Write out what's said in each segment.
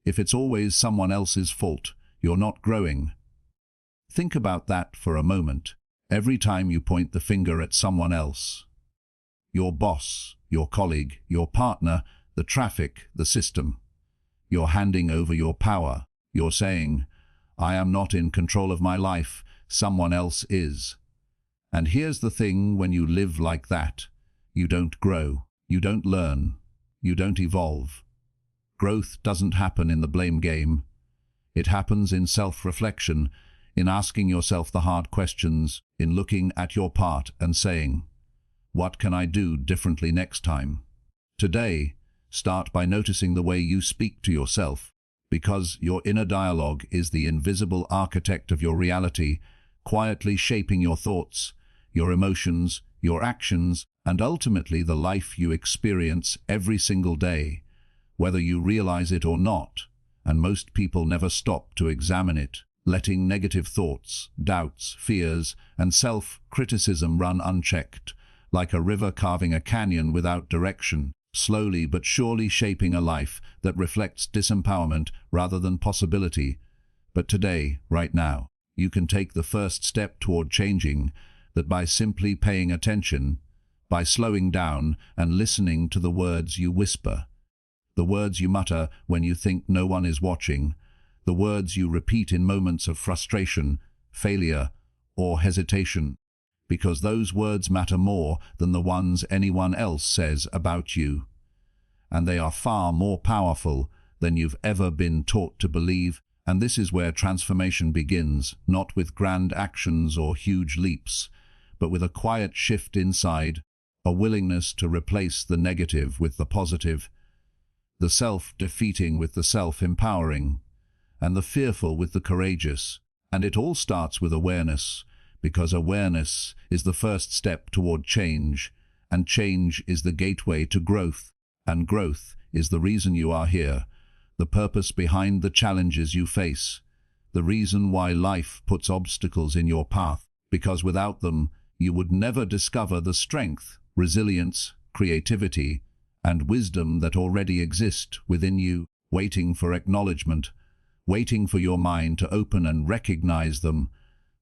If it's always someone else's fault, you're not growing. Think about that for a moment. Every time you point the finger at someone else, your boss, your colleague, your partner, the traffic, the system, you're handing over your power. You're saying, I am not in control of my life, someone else is. And here's the thing, when you live like that, you don't grow, you don't learn, you don't evolve. Growth doesn't happen in the blame game. It happens in self-reflection, in asking yourself the hard questions, in looking at your part and saying, what can I do differently next time? Today, start by noticing the way you speak to yourself, because your inner dialogue is the invisible architect of your reality, quietly shaping your thoughts, your emotions, your actions, and ultimately the life you experience every single day, whether you realize it or not. And most people never stop to examine it, letting negative thoughts, doubts, fears, and self-criticism run unchecked, like a river carving a canyon without direction, slowly but surely shaping a life that reflects disempowerment rather than possibility. But today, right now, you can take the first step toward changing that by simply paying attention, by slowing down and listening to the words you whisper, the words you mutter when you think no one is watching, the words you repeat in moments of frustration, failure, or hesitation, because those words matter more than the ones anyone else says about you. And they are far more powerful than you've ever been taught to believe. And this is where transformation begins, not with grand actions or huge leaps, but with a quiet shift inside, a willingness to replace the negative with the positive, the self-defeating with the self-empowering, and the fearful with the courageous. And it all starts with awareness, because awareness is the first step toward change, and change is the gateway to growth, and growth is the reason you are here, the purpose behind the challenges you face, the reason why life puts obstacles in your path, because without them, you would never discover the strength, resilience, creativity, and wisdom that already exist within you, waiting for acknowledgement, waiting for your mind to open and recognize them,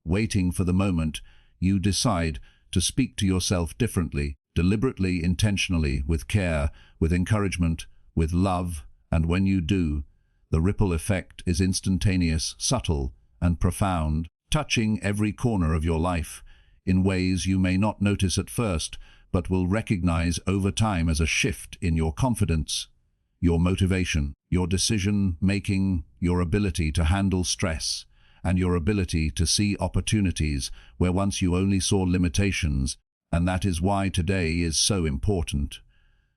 waiting for the moment you decide to speak to yourself differently, deliberately, intentionally, with care, with encouragement, with love. And when you do, the ripple effect is instantaneous, subtle, and profound, touching every corner of your life in ways you may not notice at first, but will recognize over time as a shift in your confidence, your motivation, your decision-making, your ability to handle stress, and your ability to see opportunities where once you only saw limitations. And that is why today is so important,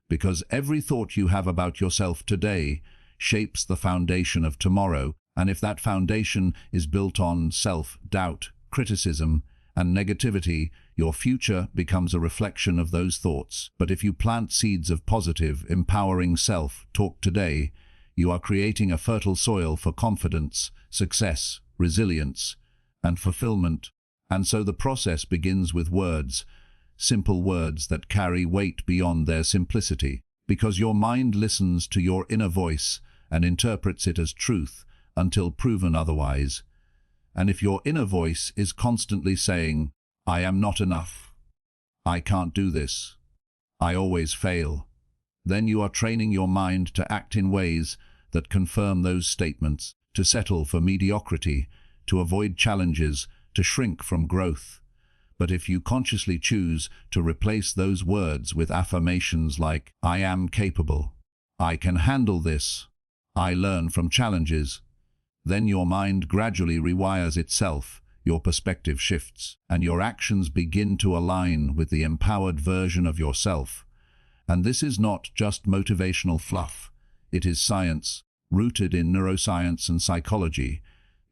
because every thought you have about yourself today shapes the foundation of tomorrow, and if that foundation is built on self-doubt, criticism, and negativity, your future becomes a reflection of those thoughts. But if you plant seeds of positive, empowering self-talk today, you are creating a fertile soil for confidence, success, resilience, and fulfillment. And so the process begins with words, simple words that carry weight beyond their simplicity, because your mind listens to your inner voice and interprets it as truth until proven otherwise. And if your inner voice is constantly saying, I am not enough, I can't do this, I always fail, then you are training your mind to act in ways that confirm those statements, to settle for mediocrity, to avoid challenges, to shrink from growth. But if you consciously choose to replace those words with affirmations like, I am capable, I can handle this, I learn from challenges, then your mind gradually rewires itself, your perspective shifts, and your actions begin to align with the empowered version of yourself. And this is not just motivational fluff, it is science, rooted in neuroscience and psychology,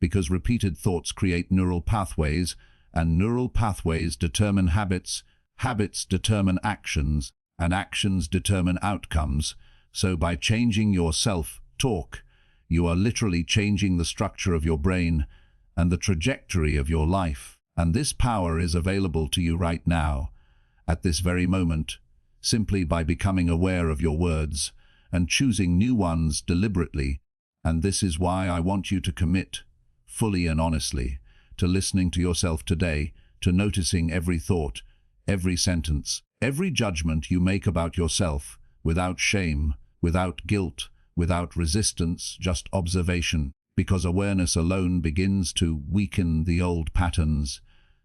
because repeated thoughts create neural pathways, and neural pathways determine habits, habits determine actions, and actions determine outcomes. So by changing your self-talk, you are literally changing the structure of your brain and the trajectory of your life. And this power is available to you right now, at this very moment, simply by becoming aware of your words and choosing new ones deliberately. And this is why I want you to commit, fully and honestly, to listening to yourself today, to noticing every thought, every sentence, every judgment you make about yourself, without shame, without guilt, without resistance, just observation, because awareness alone begins to weaken the old patterns,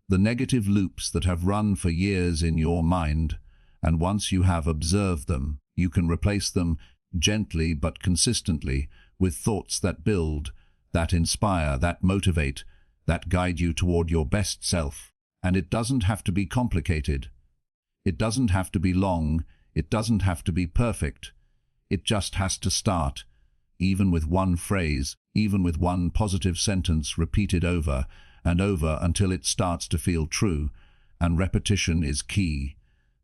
the negative loops that have run for years in your mind, and once you have observed them, you can replace them gently but consistently with thoughts that build, that inspire, that motivate, that guide you toward your best self. And it doesn't have to be complicated. It doesn't have to be long. It doesn't have to be perfect. It just has to start, even with one phrase, even with one positive sentence repeated over and over until it starts to feel true. And repetition is key,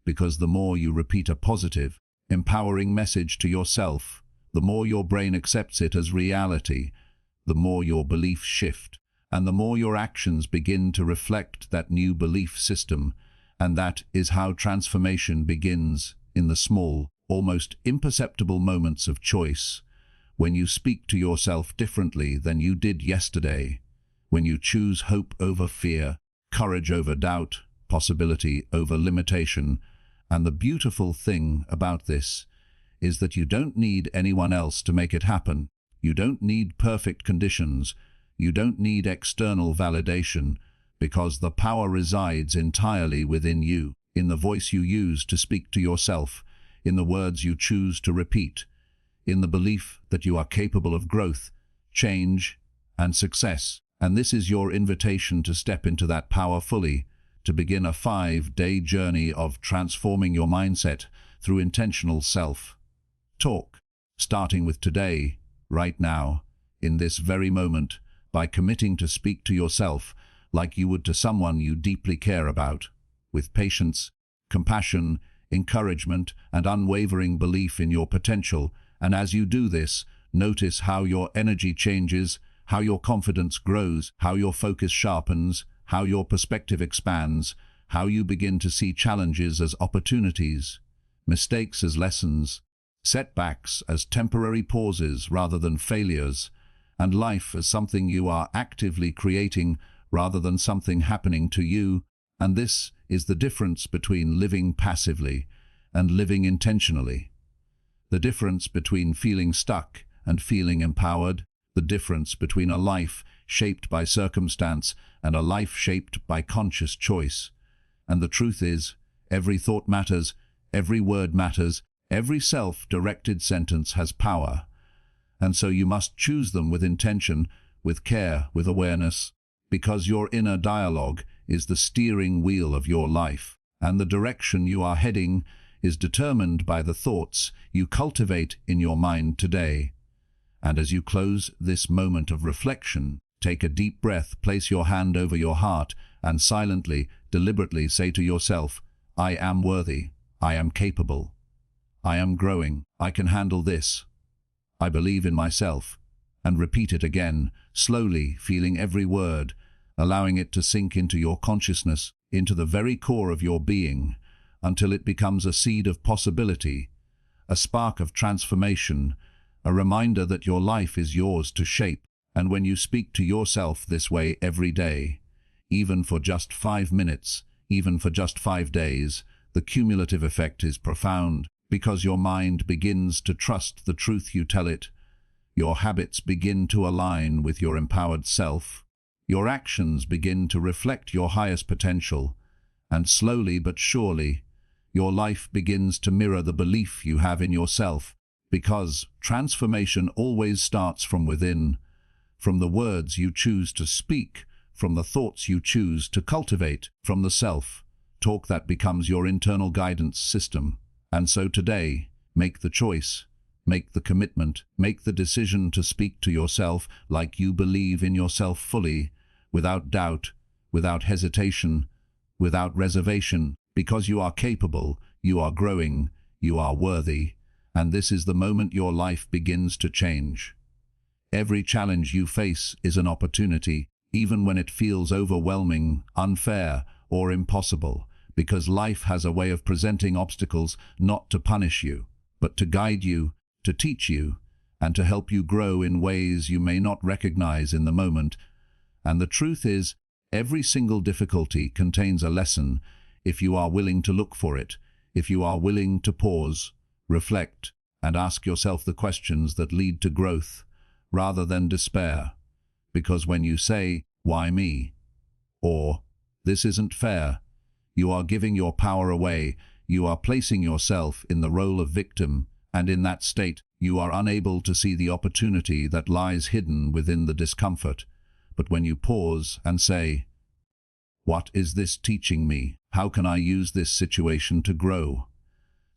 because the more you repeat a positive, empowering message to yourself, the more your brain accepts it as reality, the more your beliefs shift, and the more your actions begin to reflect that new belief system. And that is how transformation begins, in the small, almost imperceptible moments of choice, when you speak to yourself differently than you did yesterday, when you choose hope over fear, courage over doubt, possibility over limitation. And the beautiful thing about this is that you don't need anyone else to make it happen. You don't need perfect conditions. You don't need external validation, because the power resides entirely within you, in the voice you use to speak to yourself, in the words you choose to repeat, in the belief that you are capable of growth, change, and success. And this is your invitation to step into that power fully, to begin a 5-day journey of transforming your mindset through intentional self-talk, starting with today, right now, in this very moment, by committing to speak to yourself like you would to someone you deeply care about, with patience, compassion, encouragement, and unwavering belief in your potential. And as you do this, notice how your energy changes, how your confidence grows, how your focus sharpens, how your perspective expands, how you begin to see challenges as opportunities, mistakes as lessons, setbacks as temporary pauses rather than failures, and life as something you are actively creating rather than something happening to you. And this is the difference between living passively and living intentionally. The difference between feeling stuck and feeling empowered. The difference between a life shaped by circumstance and a life shaped by conscious choice. And the truth is, every thought matters, every word matters, every self-directed sentence has power. And so you must choose them with intention, with care, with awareness, because your inner dialogue is the steering wheel of your life, and the direction you are heading is determined by the thoughts you cultivate in your mind today. And as you close this moment of reflection, take a deep breath, place your hand over your heart, and silently, deliberately say to yourself, I am worthy, I am capable, I am growing, I can handle this, I believe in myself. And repeat it again, slowly, feeling every word, allowing it to sink into your consciousness, into the very core of your being, until it becomes a seed of possibility, a spark of transformation, a reminder that your life is yours to shape. And when you speak to yourself this way every day, even for just 5 minutes, even for just 5 days, the cumulative effect is profound, because your mind begins to trust the truth you tell it. Your habits begin to align with your empowered self. Your actions begin to reflect your highest potential. And slowly but surely, your life begins to mirror the belief you have in yourself, because transformation always starts from within, from the words you choose to speak, from the thoughts you choose to cultivate, from the self-talk that becomes your internal guidance system. And so today, make the choice, make the commitment, make the decision to speak to yourself like you believe in yourself fully, without doubt, without hesitation, without reservation, because you are capable, you are growing, you are worthy, and this is the moment your life begins to change. Every challenge you face is an opportunity, even when it feels overwhelming, unfair, or impossible, because life has a way of presenting obstacles not to punish you, but to guide you, to teach you, and to help you grow in ways you may not recognize in the moment. And the truth is, every single difficulty contains a lesson if you are willing to look for it, if you are willing to pause, reflect, and ask yourself the questions that lead to growth rather than despair. Because when you say, "Why me?" or "This isn't fair," you are giving your power away. You are placing yourself in the role of victim, and in that state, you are unable to see the opportunity that lies hidden within the discomfort. But when you pause and say, "What is this teaching me? How can I use this situation to grow?"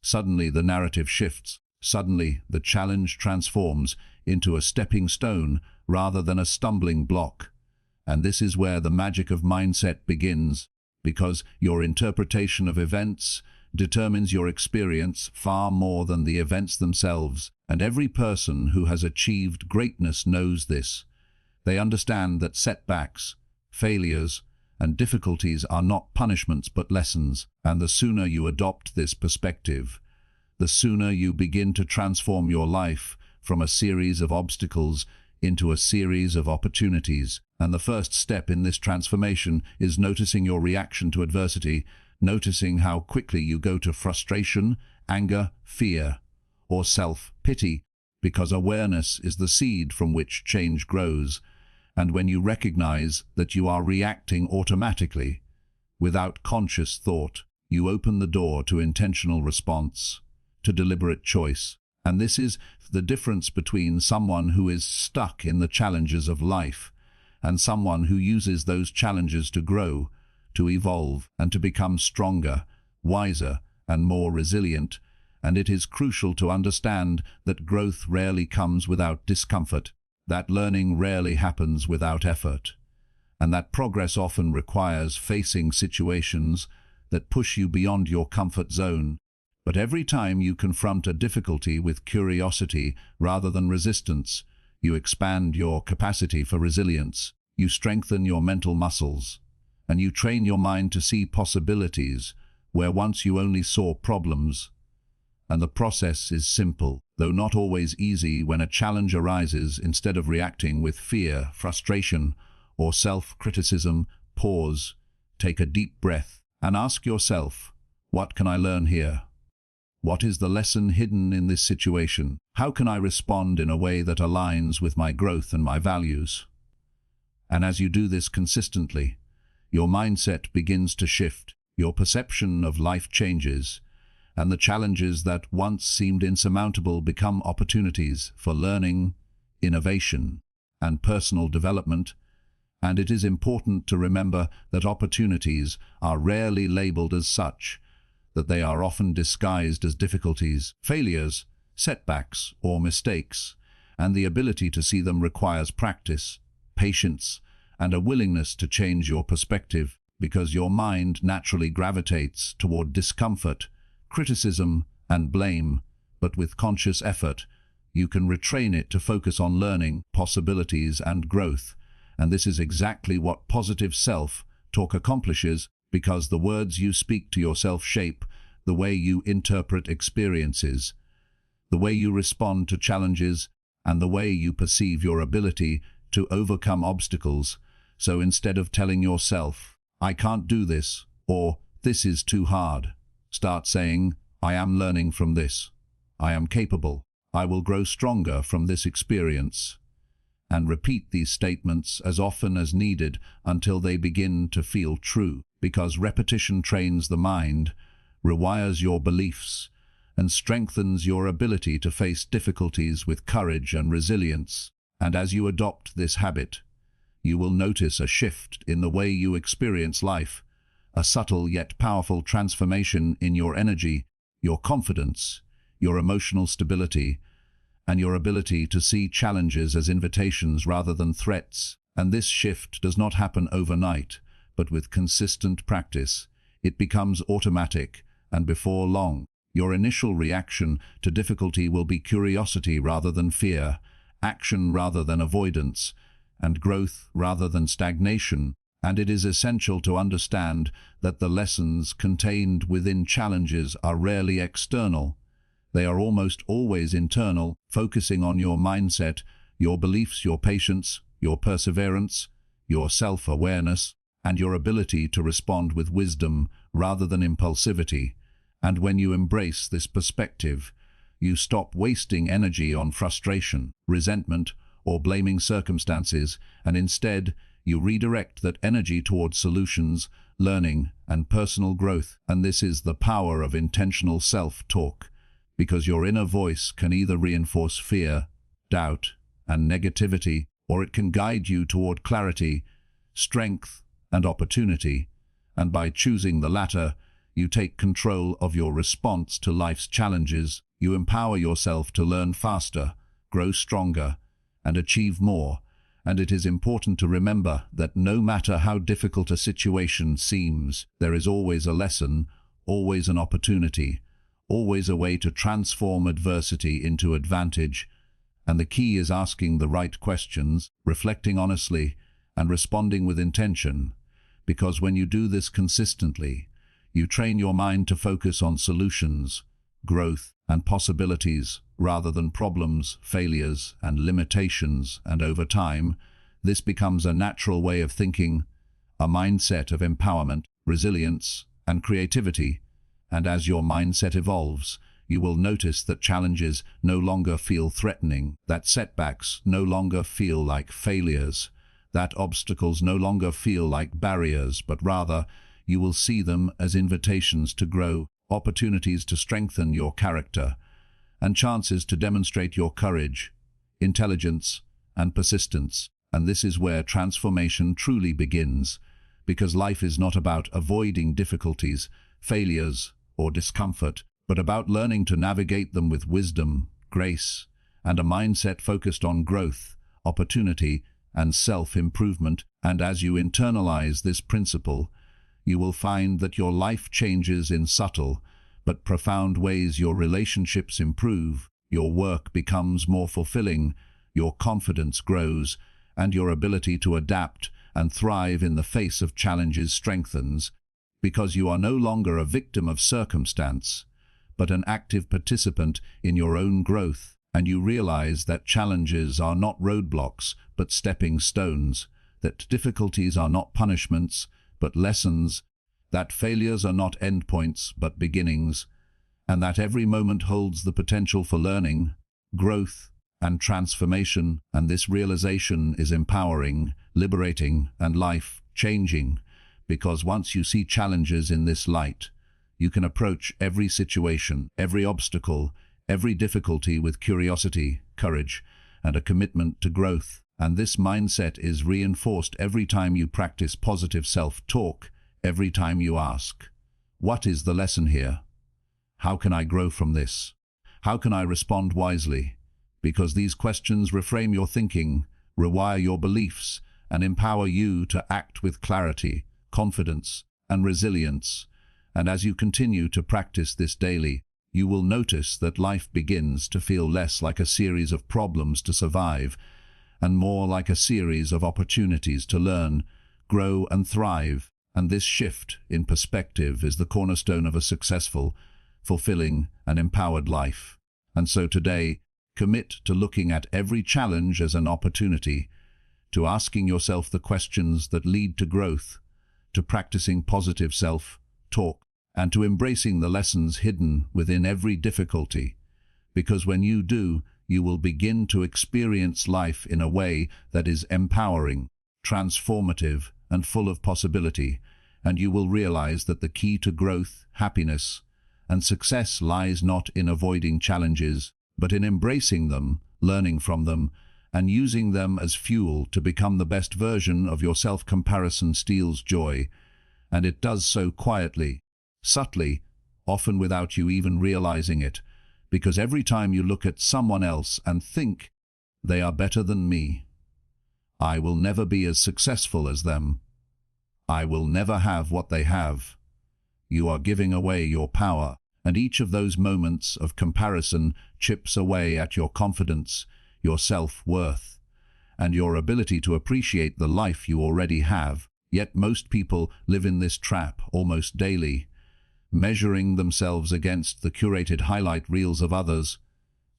Suddenly the narrative shifts. Suddenly the challenge transforms into a stepping stone rather than a stumbling block. And this is where the magic of mindset begins, because your interpretation of events determines your experience far more than the events themselves. And every person who has achieved greatness knows this. They understand that setbacks, failures, and difficulties are not punishments but lessons. And the sooner you adopt this perspective, the sooner you begin to transform your life from a series of obstacles into a series of opportunities. And the first step in this transformation is noticing your reaction to adversity, noticing how quickly you go to frustration, anger, fear, or self-pity, because awareness is the seed from which change grows. And when you recognize that you are reacting automatically, without conscious thought, you open the door to intentional response, to deliberate choice. And this is the difference between someone who is stuck in the challenges of life and someone who uses those challenges to grow, to evolve, and to become stronger, wiser, and more resilient. And it is crucial to understand that growth rarely comes without discomfort, that learning rarely happens without effort, and that progress often requires facing situations that push you beyond your comfort zone. But every time you confront a difficulty with curiosity rather than resistance, you expand your capacity for resilience, you strengthen your mental muscles, and you train your mind to see possibilities where once you only saw problems. And the process is simple, though not always easy. When a challenge arises, instead of reacting with fear, frustration, or self-criticism, pause, take a deep breath, and ask yourself, what can I learn here? What is the lesson hidden in this situation? How can I respond in a way that aligns with my growth and my values? And as you do this consistently, your mindset begins to shift, your perception of life changes, and the challenges that once seemed insurmountable become opportunities for learning, innovation, and personal development. And it is important to remember that opportunities are rarely labeled as such, that they are often disguised as difficulties, failures, setbacks, or mistakes, and the ability to see them requires practice, patience, and a willingness to change your perspective, because your mind naturally gravitates toward discomfort, criticism, and blame. But with conscious effort, you can retrain it to focus on learning, possibilities, and growth. And this is exactly what positive self-talk accomplishes, because the words you speak to yourself shape the way you interpret experiences, the way you respond to challenges, and the way you perceive your ability to overcome obstacles. So instead of telling yourself, "I can't do this," or "This is too hard," start saying, "I am learning from this. I am capable. I will grow stronger from this experience." And repeat these statements as often as needed until they begin to feel true, because repetition trains the mind, rewires your beliefs, and strengthens your ability to face difficulties with courage and resilience. And as you adopt this habit, you will notice a shift in the way you experience life, a subtle yet powerful transformation in your energy, your confidence, your emotional stability, and your ability to see challenges as invitations rather than threats. And this shift does not happen overnight, but with consistent practice, it becomes automatic, and before long, your initial reaction to difficulty will be curiosity rather than fear, action rather than avoidance, and growth rather than stagnation. And it is essential to understand that the lessons contained within challenges are rarely external. They are almost always internal, focusing on your mindset, your beliefs, your patience, your perseverance, your self-awareness, and your ability to respond with wisdom rather than impulsivity. And when you embrace this perspective, you stop wasting energy on frustration, resentment, or blaming circumstances, and instead you redirect that energy towards solutions, learning, and personal growth. And this is the power of intentional self-talk, because your inner voice can either reinforce fear, doubt, and negativity, or it can guide you toward clarity, strength, and opportunity. And by choosing the latter, you take control of your response to life's challenges. You empower yourself to learn faster, grow stronger, and achieve more. And it is important to remember that no matter how difficult a situation seems, there is always a lesson, always an opportunity, always a way to transform adversity into advantage. And the key is asking the right questions, reflecting honestly, and responding with intention. Because when you do this consistently, you train your mind to focus on solutions, growth, and possibilities, rather than problems, failures, and limitations. And over time, this becomes a natural way of thinking, a mindset of empowerment, resilience, and creativity. And as your mindset evolves, you will notice that challenges no longer feel threatening, that setbacks no longer feel like failures, that obstacles no longer feel like barriers, but rather you will see them as invitations to grow, opportunities to strengthen your character, and chances to demonstrate your courage, intelligence, and persistence. And this is where transformation truly begins, because life is not about avoiding difficulties, failures, or discomfort, but about learning to navigate them with wisdom, grace, and a mindset focused on growth, opportunity, and self-improvement. And as you internalize this principle, you will find that your life changes in subtle but profound ways. Your relationships improve, your work becomes more fulfilling, your confidence grows, and your ability to adapt and thrive in the face of challenges strengthens, because you are no longer a victim of circumstance, but an active participant in your own growth. And you realize that challenges are not roadblocks, but stepping stones, that difficulties are not punishments, but lessons, that failures are not endpoints, but beginnings, and that every moment holds the potential for learning, growth, and transformation. And this realization is empowering, liberating, and life-changing, because once you see challenges in this light, you can approach every situation, every obstacle, every difficulty with curiosity, courage, and a commitment to growth. And this mindset is reinforced every time you practice positive self-talk, every time you ask, what is the lesson here? How can I grow from this? How can I respond wisely? Because these questions reframe your thinking, rewire your beliefs, and empower you to act with clarity, confidence, and resilience. And as you continue to practice this daily, you will notice that life begins to feel less like a series of problems to survive, and more like a series of opportunities to learn, grow, and thrive. And this shift in perspective is the cornerstone of a successful, fulfilling, and empowered life. And so today, commit to looking at every challenge as an opportunity, to asking yourself the questions that lead to growth, to practicing positive self-talk, and to embracing the lessons hidden within every difficulty. Because when you do, you will begin to experience life in a way that is empowering, transformative, and full of possibility. And you will realize that the key to growth, happiness, and success lies not in avoiding challenges, but in embracing them, learning from them, and using them as fuel to become the best version of yourself. Comparison steals joy, and it does so quietly, subtly, often without you even realizing it, because every time you look at someone else and think, they are better than me, I will never be as successful as them, I will never have what they have, you are giving away your power. And each of those moments of comparison chips away at your confidence, your self-worth, and your ability to appreciate the life you already have. Yet most people live in this trap almost daily, measuring themselves against the curated highlight reels of others,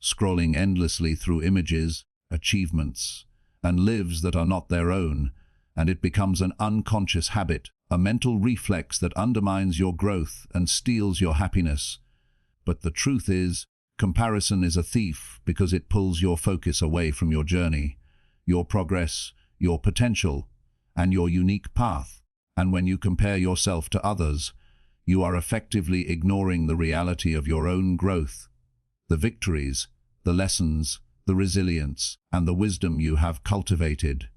scrolling endlessly through images, achievements, and lives that are not their own, and it becomes an unconscious habit, a mental reflex that undermines your growth and steals your happiness. But the truth is, comparison is a thief because it pulls your focus away from your journey, your progress, your potential, and your unique path. And when you compare yourself to others, you are effectively ignoring the reality of your own growth, the victories, the lessons, the resilience, and the wisdom you have cultivated.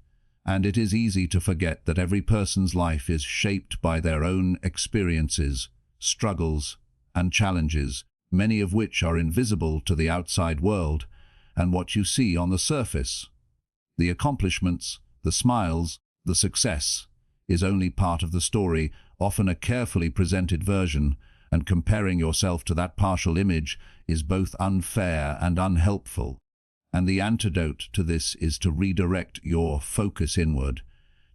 And it is easy to forget that every person's life is shaped by their own experiences, struggles, and challenges, many of which are invisible to the outside world and what you see on the surface. The accomplishments, the smiles, the success is only part of the story, often a carefully presented version, and comparing yourself to that partial image is both unfair and unhelpful. And the antidote to this is to redirect your focus inward,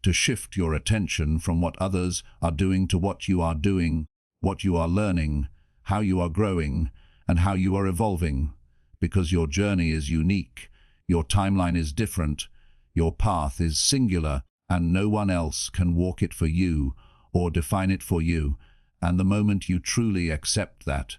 to shift your attention from what others are doing to what you are doing, what you are learning, how you are growing, and how you are evolving. Because your journey is unique, your timeline is different, your path is singular, and no one else can walk it for you or define it for you. And the moment you truly accept that,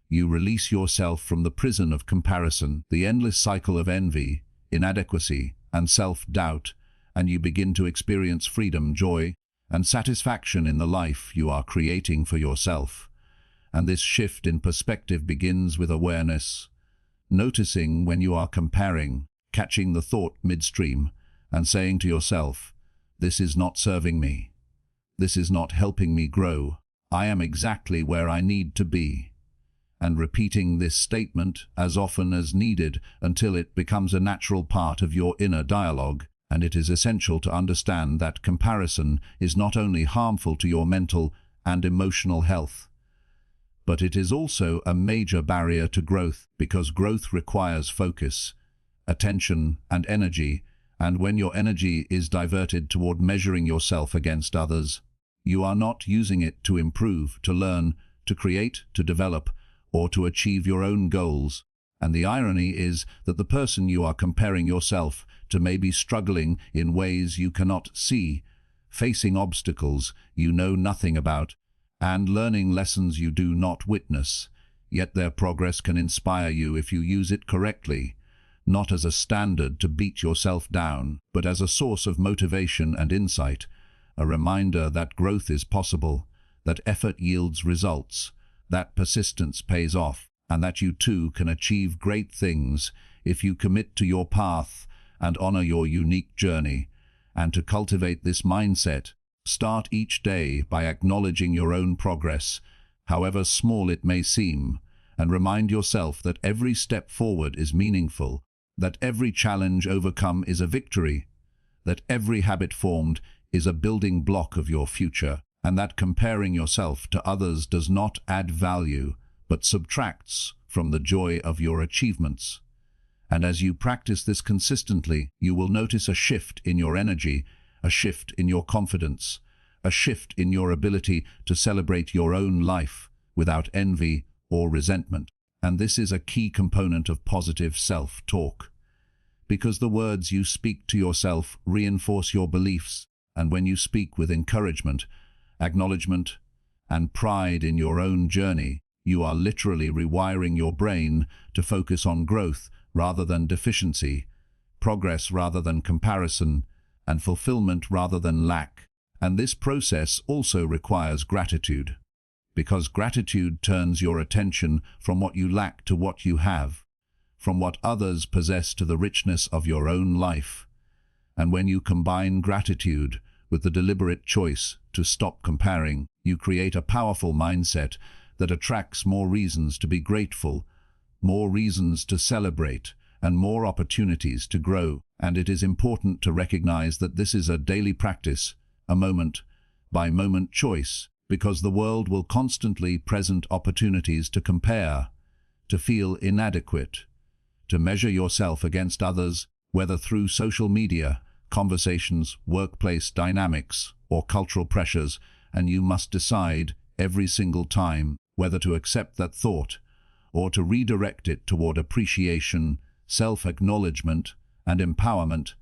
you release yourself from the prison of comparison, the endless cycle of envy, inadequacy, and self-doubt, and you begin to experience freedom, joy, and satisfaction in the life you are creating for yourself. And this shift in perspective begins with awareness, noticing when you are comparing, catching the thought midstream, and saying to yourself, "This is not serving me. This is not helping me grow. I am exactly where I need to be." And repeating this statement as often as needed until it becomes a natural part of your inner dialogue. And it is essential to understand that comparison is not only harmful to your mental and emotional health, but it is also a major barrier to growth, because growth requires focus, attention, and energy. And when your energy is diverted toward measuring yourself against others, you are not using it to improve, to learn, to create, to develop, or to achieve your own goals. And the irony is that the person you are comparing yourself to may be struggling in ways you cannot see, facing obstacles you know nothing about, and learning lessons you do not witness. Yet their progress can inspire you if you use it correctly, not as a standard to beat yourself down, but as a source of motivation and insight, a reminder that growth is possible, that effort yields results, that persistence pays off, and that you too can achieve great things if you commit to your path and honor your unique journey. And to cultivate this mindset, start each day by acknowledging your own progress, however small it may seem, and remind yourself that every step forward is meaningful, that every challenge overcome is a victory, that every habit formed is a building block of your future, and that comparing yourself to others does not add value, but subtracts from the joy of your achievements. And as you practice this consistently, you will notice a shift in your energy, a shift in your confidence, a shift in your ability to celebrate your own life without envy or resentment. And this is a key component of positive self-talk, because the words you speak to yourself reinforce your beliefs, and when you speak with encouragement, acknowledgement, and pride in your own journey, you are literally rewiring your brain to focus on growth rather than deficiency, progress rather than comparison, and fulfillment rather than lack. And this process also requires gratitude, because gratitude turns your attention from what you lack to what you have, from what others possess to the richness of your own life. And when you combine gratitude with the deliberate choice to stop comparing, you create a powerful mindset that attracts more reasons to be grateful, more reasons to celebrate, and more opportunities to grow. And it is important to recognize that this is a daily practice, a moment-by-moment choice, because the world will constantly present opportunities to compare, to feel inadequate, to measure yourself against others, whether through social media, conversations, workplace dynamics, or cultural pressures, and you must decide every single time, whether to accept that thought or to redirect it toward appreciation, self-acknowledgement, and empowerment.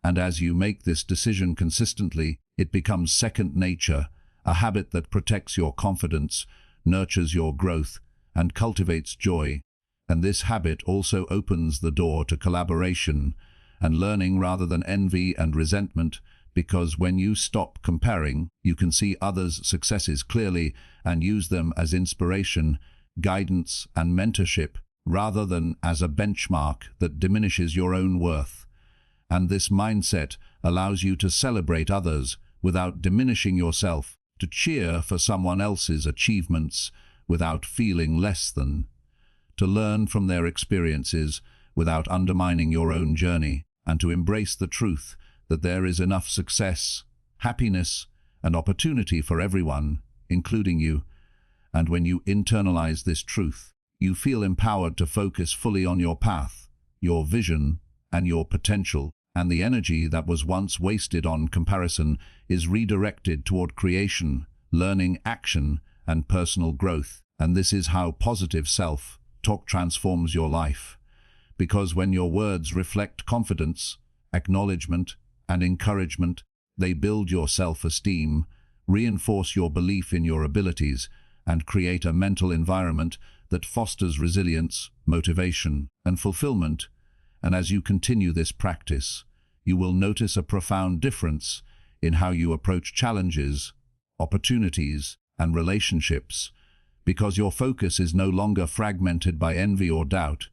And as you make this decision consistently, it becomes second nature, a habit that protects your confidence, nurtures your growth, and cultivates joy. And this habit also opens the door to collaboration and learning rather than envy and resentment, because when you stop comparing, you can see others' successes clearly and use them as inspiration, guidance, and mentorship, rather than as a benchmark that diminishes your own worth. And this mindset allows you to celebrate others without diminishing yourself, to cheer for someone else's achievements without feeling less than, to learn from their experiences without undermining your own journey, and to embrace the truth that there is enough success, happiness, and opportunity for everyone, including you. And when you internalize this truth, you feel empowered to focus fully on your path, your vision, and your potential, and the energy that was once wasted on comparison is redirected toward creation, learning, action, and personal growth. And this is how positive self-talk transforms your life. Because when your words reflect confidence, acknowledgement, and encouragement, they build your self-esteem, reinforce your belief in your abilities, and create a mental environment that fosters resilience, motivation, and fulfillment. And as you continue this practice, you will notice a profound difference in how you approach challenges, opportunities, and relationships, because your focus is no longer fragmented by envy or doubt,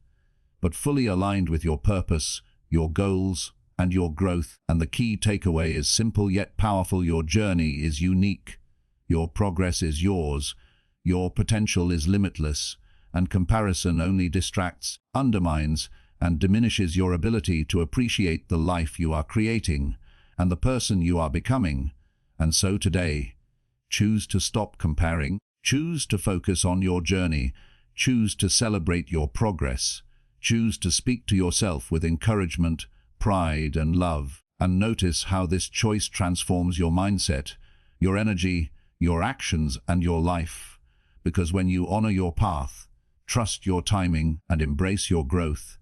but fully aligned with your purpose, your goals, and your growth. And the key takeaway is simple yet powerful: your journey is unique, your progress is yours, your potential is limitless, and comparison only distracts, undermines, and diminishes your ability to appreciate the life you are creating and the person you are becoming. And so today, choose to stop comparing, choose to focus on your journey, choose to celebrate your progress, choose to speak to yourself with encouragement, pride, and love, and notice how this choice transforms your mindset, your energy, your actions, and your life. Because when you honor your path, trust your timing, and embrace your growth,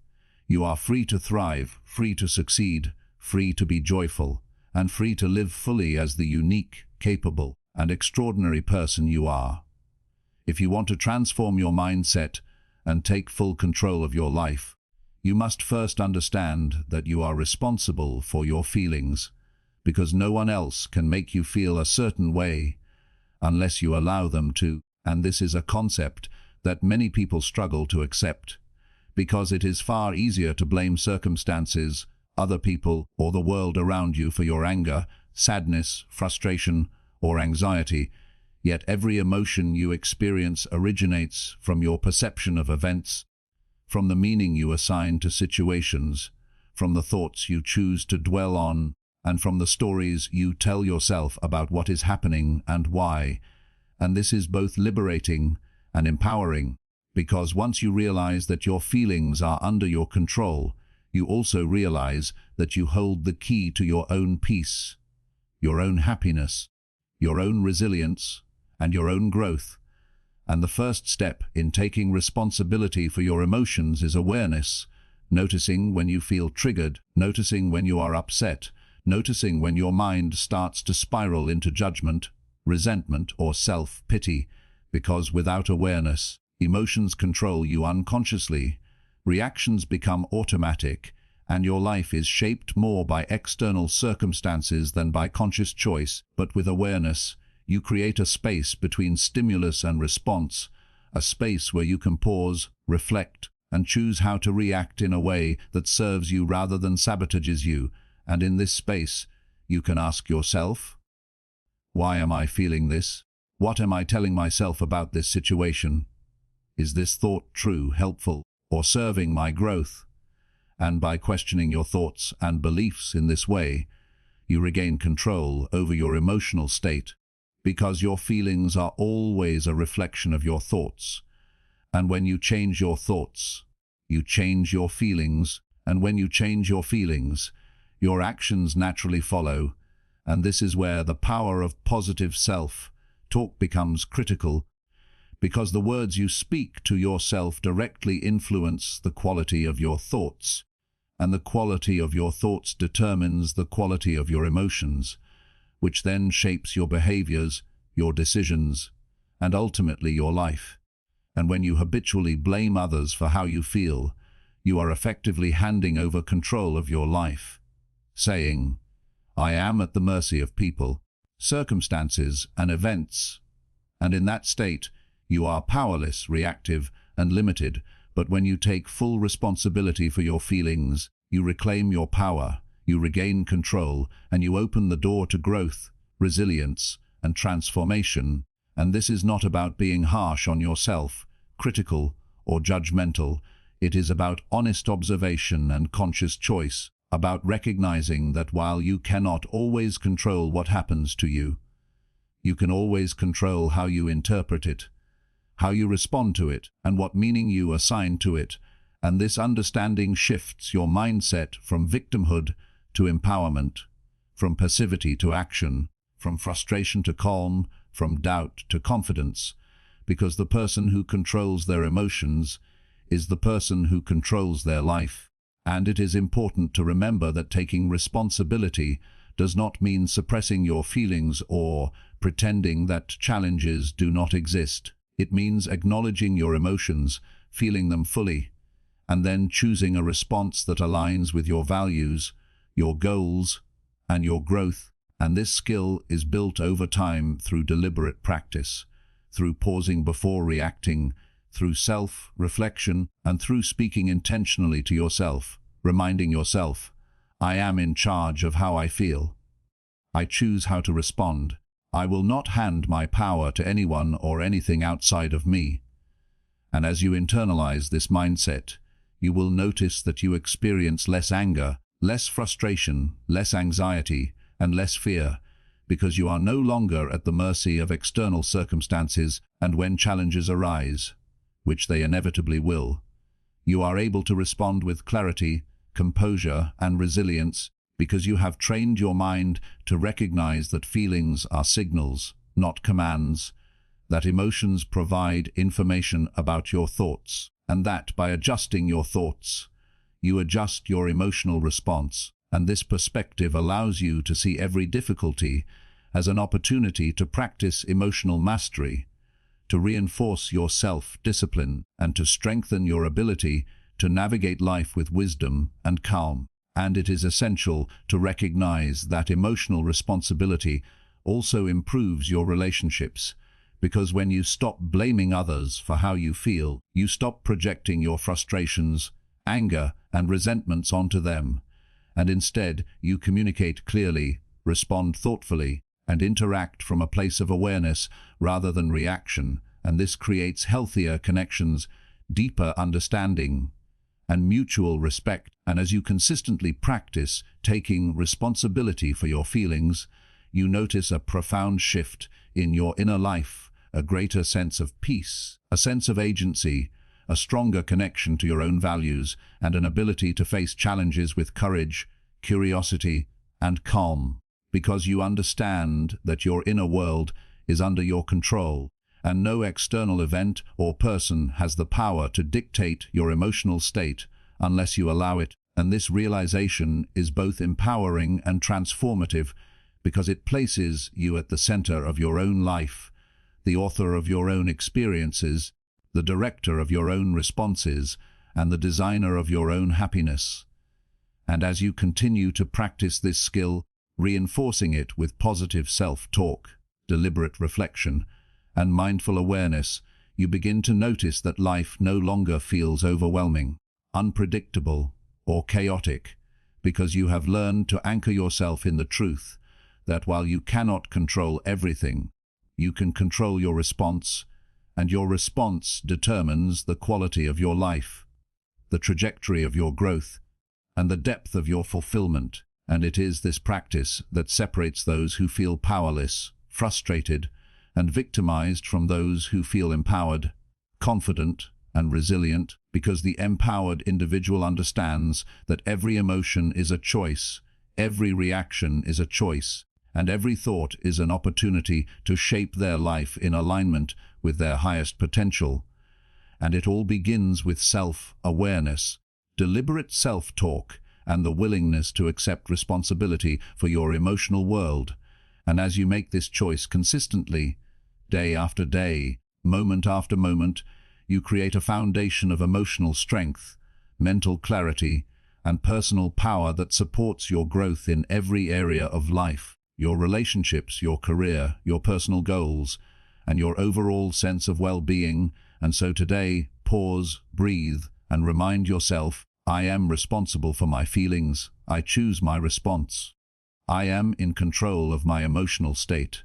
you are free to thrive, free to succeed, free to be joyful, and free to live fully as the unique, capable, and extraordinary person you are. If you want to transform your mindset and take full control of your life, you must first understand that you are responsible for your feelings, because no one else can make you feel a certain way unless you allow them to. And this is a concept that many people struggle to accept, because it is far easier to blame circumstances, other people, or the world around you for your anger, sadness, frustration, or anxiety. Yet every emotion you experience originates from your perception of events, from the meaning you assign to situations, from the thoughts you choose to dwell on, and from the stories you tell yourself about what is happening and why. And this is both liberating and empowering, because once you realize that your feelings are under your control, you also realize that you hold the key to your own peace, your own happiness, your own resilience, and your own growth. And the first step in taking responsibility for your emotions is awareness, noticing when you feel triggered, noticing when you are upset, noticing when your mind starts to spiral into judgment, resentment, or self-pity, because without awareness, emotions control you unconsciously, reactions become automatic, and your life is shaped more by external circumstances than by conscious choice. But with awareness, you create a space between stimulus and response, a space where you can pause, reflect, and choose how to react in a way that serves you rather than sabotages you. And in this space, you can ask yourself, why am I feeling this? What am I telling myself about this situation? Is this thought true, helpful, or serving my growth? And by questioning your thoughts and beliefs in this way, you regain control over your emotional state, because your feelings are always a reflection of your thoughts. And when you change your thoughts, you change your feelings, and when you change your feelings, your actions naturally follow. And this is where the power of positive self talk becomes critical, because the words you speak to yourself directly influence the quality of your thoughts, and the quality of your thoughts determines the quality of your emotions, which then shapes your behaviors, your decisions, and ultimately your life. And when you habitually blame others for how you feel, you are effectively handing over control of your life, saying, "I am at the mercy of people, circumstances, and events." And in that state, you are powerless, reactive, and limited. But when you take full responsibility for your feelings, you reclaim your power, you regain control, and you open the door to growth, resilience, and transformation. And this is not about being harsh on yourself, critical, or judgmental. It is about honest observation and conscious choice, about recognizing that while you cannot always control what happens to you, you can always control how you interpret it, how you respond to it, and what meaning you assign to it. And this understanding shifts your mindset from victimhood to empowerment, from passivity to action, from frustration to calm, from doubt to confidence, because the person who controls their emotions is the person who controls their life. And it is important to remember that taking responsibility does not mean suppressing your feelings or pretending that challenges do not exist. It means acknowledging your emotions, feeling them fully, and then choosing a response that aligns with your values, your goals, and your growth. And this skill is built over time through deliberate practice, through pausing before reacting, through self-reflection, and through speaking intentionally to yourself, reminding yourself, "I am in charge of how I feel. I choose how to respond. I will not hand my power to anyone or anything outside of me." And as you internalize this mindset, you will notice that you experience less anger, less frustration, less anxiety, and less fear, because you are no longer at the mercy of external circumstances. And when challenges arise, which they inevitably will, you are able to respond with clarity, composure, and resilience, because you have trained your mind to recognize that feelings are signals, not commands, that emotions provide information about your thoughts, and that by adjusting your thoughts, you adjust your emotional response. And this perspective allows you to see every difficulty as an opportunity to practice emotional mastery, to reinforce your self-discipline, and to strengthen your ability to navigate life with wisdom and calm. And it is essential to recognize that emotional responsibility also improves your relationships, because when you stop blaming others for how you feel, you stop projecting your frustrations, anger, and resentments onto them, and instead you communicate clearly, respond thoughtfully, and interact from a place of awareness rather than reaction. And this creates healthier connections, deeper understanding, and mutual respect. And as you consistently practice taking responsibility for your feelings, you notice a profound shift in your inner life, a greater sense of peace, a sense of agency, a stronger connection to your own values, and an ability to face challenges with courage, curiosity, and calm, because you understand that your inner world is under your control, and no external event or person has the power to dictate your emotional state unless you allow it. And this realization is both empowering and transformative, because it places you at the center of your own life, the author of your own experiences, the director of your own responses, and the designer of your own happiness. And as you continue to practice this skill, reinforcing it with positive self-talk, deliberate reflection, and mindful awareness, you begin to notice that life no longer feels overwhelming, unpredictable, or chaotic, because you have learned to anchor yourself in the truth that while you cannot control everything, you can control your response, and your response determines the quality of your life, the trajectory of your growth, and the depth of your fulfillment. And it is this practice that separates those who feel powerless, frustrated, and victimized from those who feel empowered, confident, and resilient, because the empowered individual understands that every emotion is a choice, every reaction is a choice, and every thought is an opportunity to shape their life in alignment with their highest potential. And it all begins with self-awareness, deliberate self-talk, and the willingness to accept responsibility for your emotional world. And as you make this choice consistently, day after day, moment after moment, you create a foundation of emotional strength, mental clarity, and personal power that supports your growth in every area of life, your relationships, your career, your personal goals, and your overall sense of well-being. And so today, pause, breathe, and remind yourself, I am responsible for my feelings. I choose my response. I am in control of my emotional state.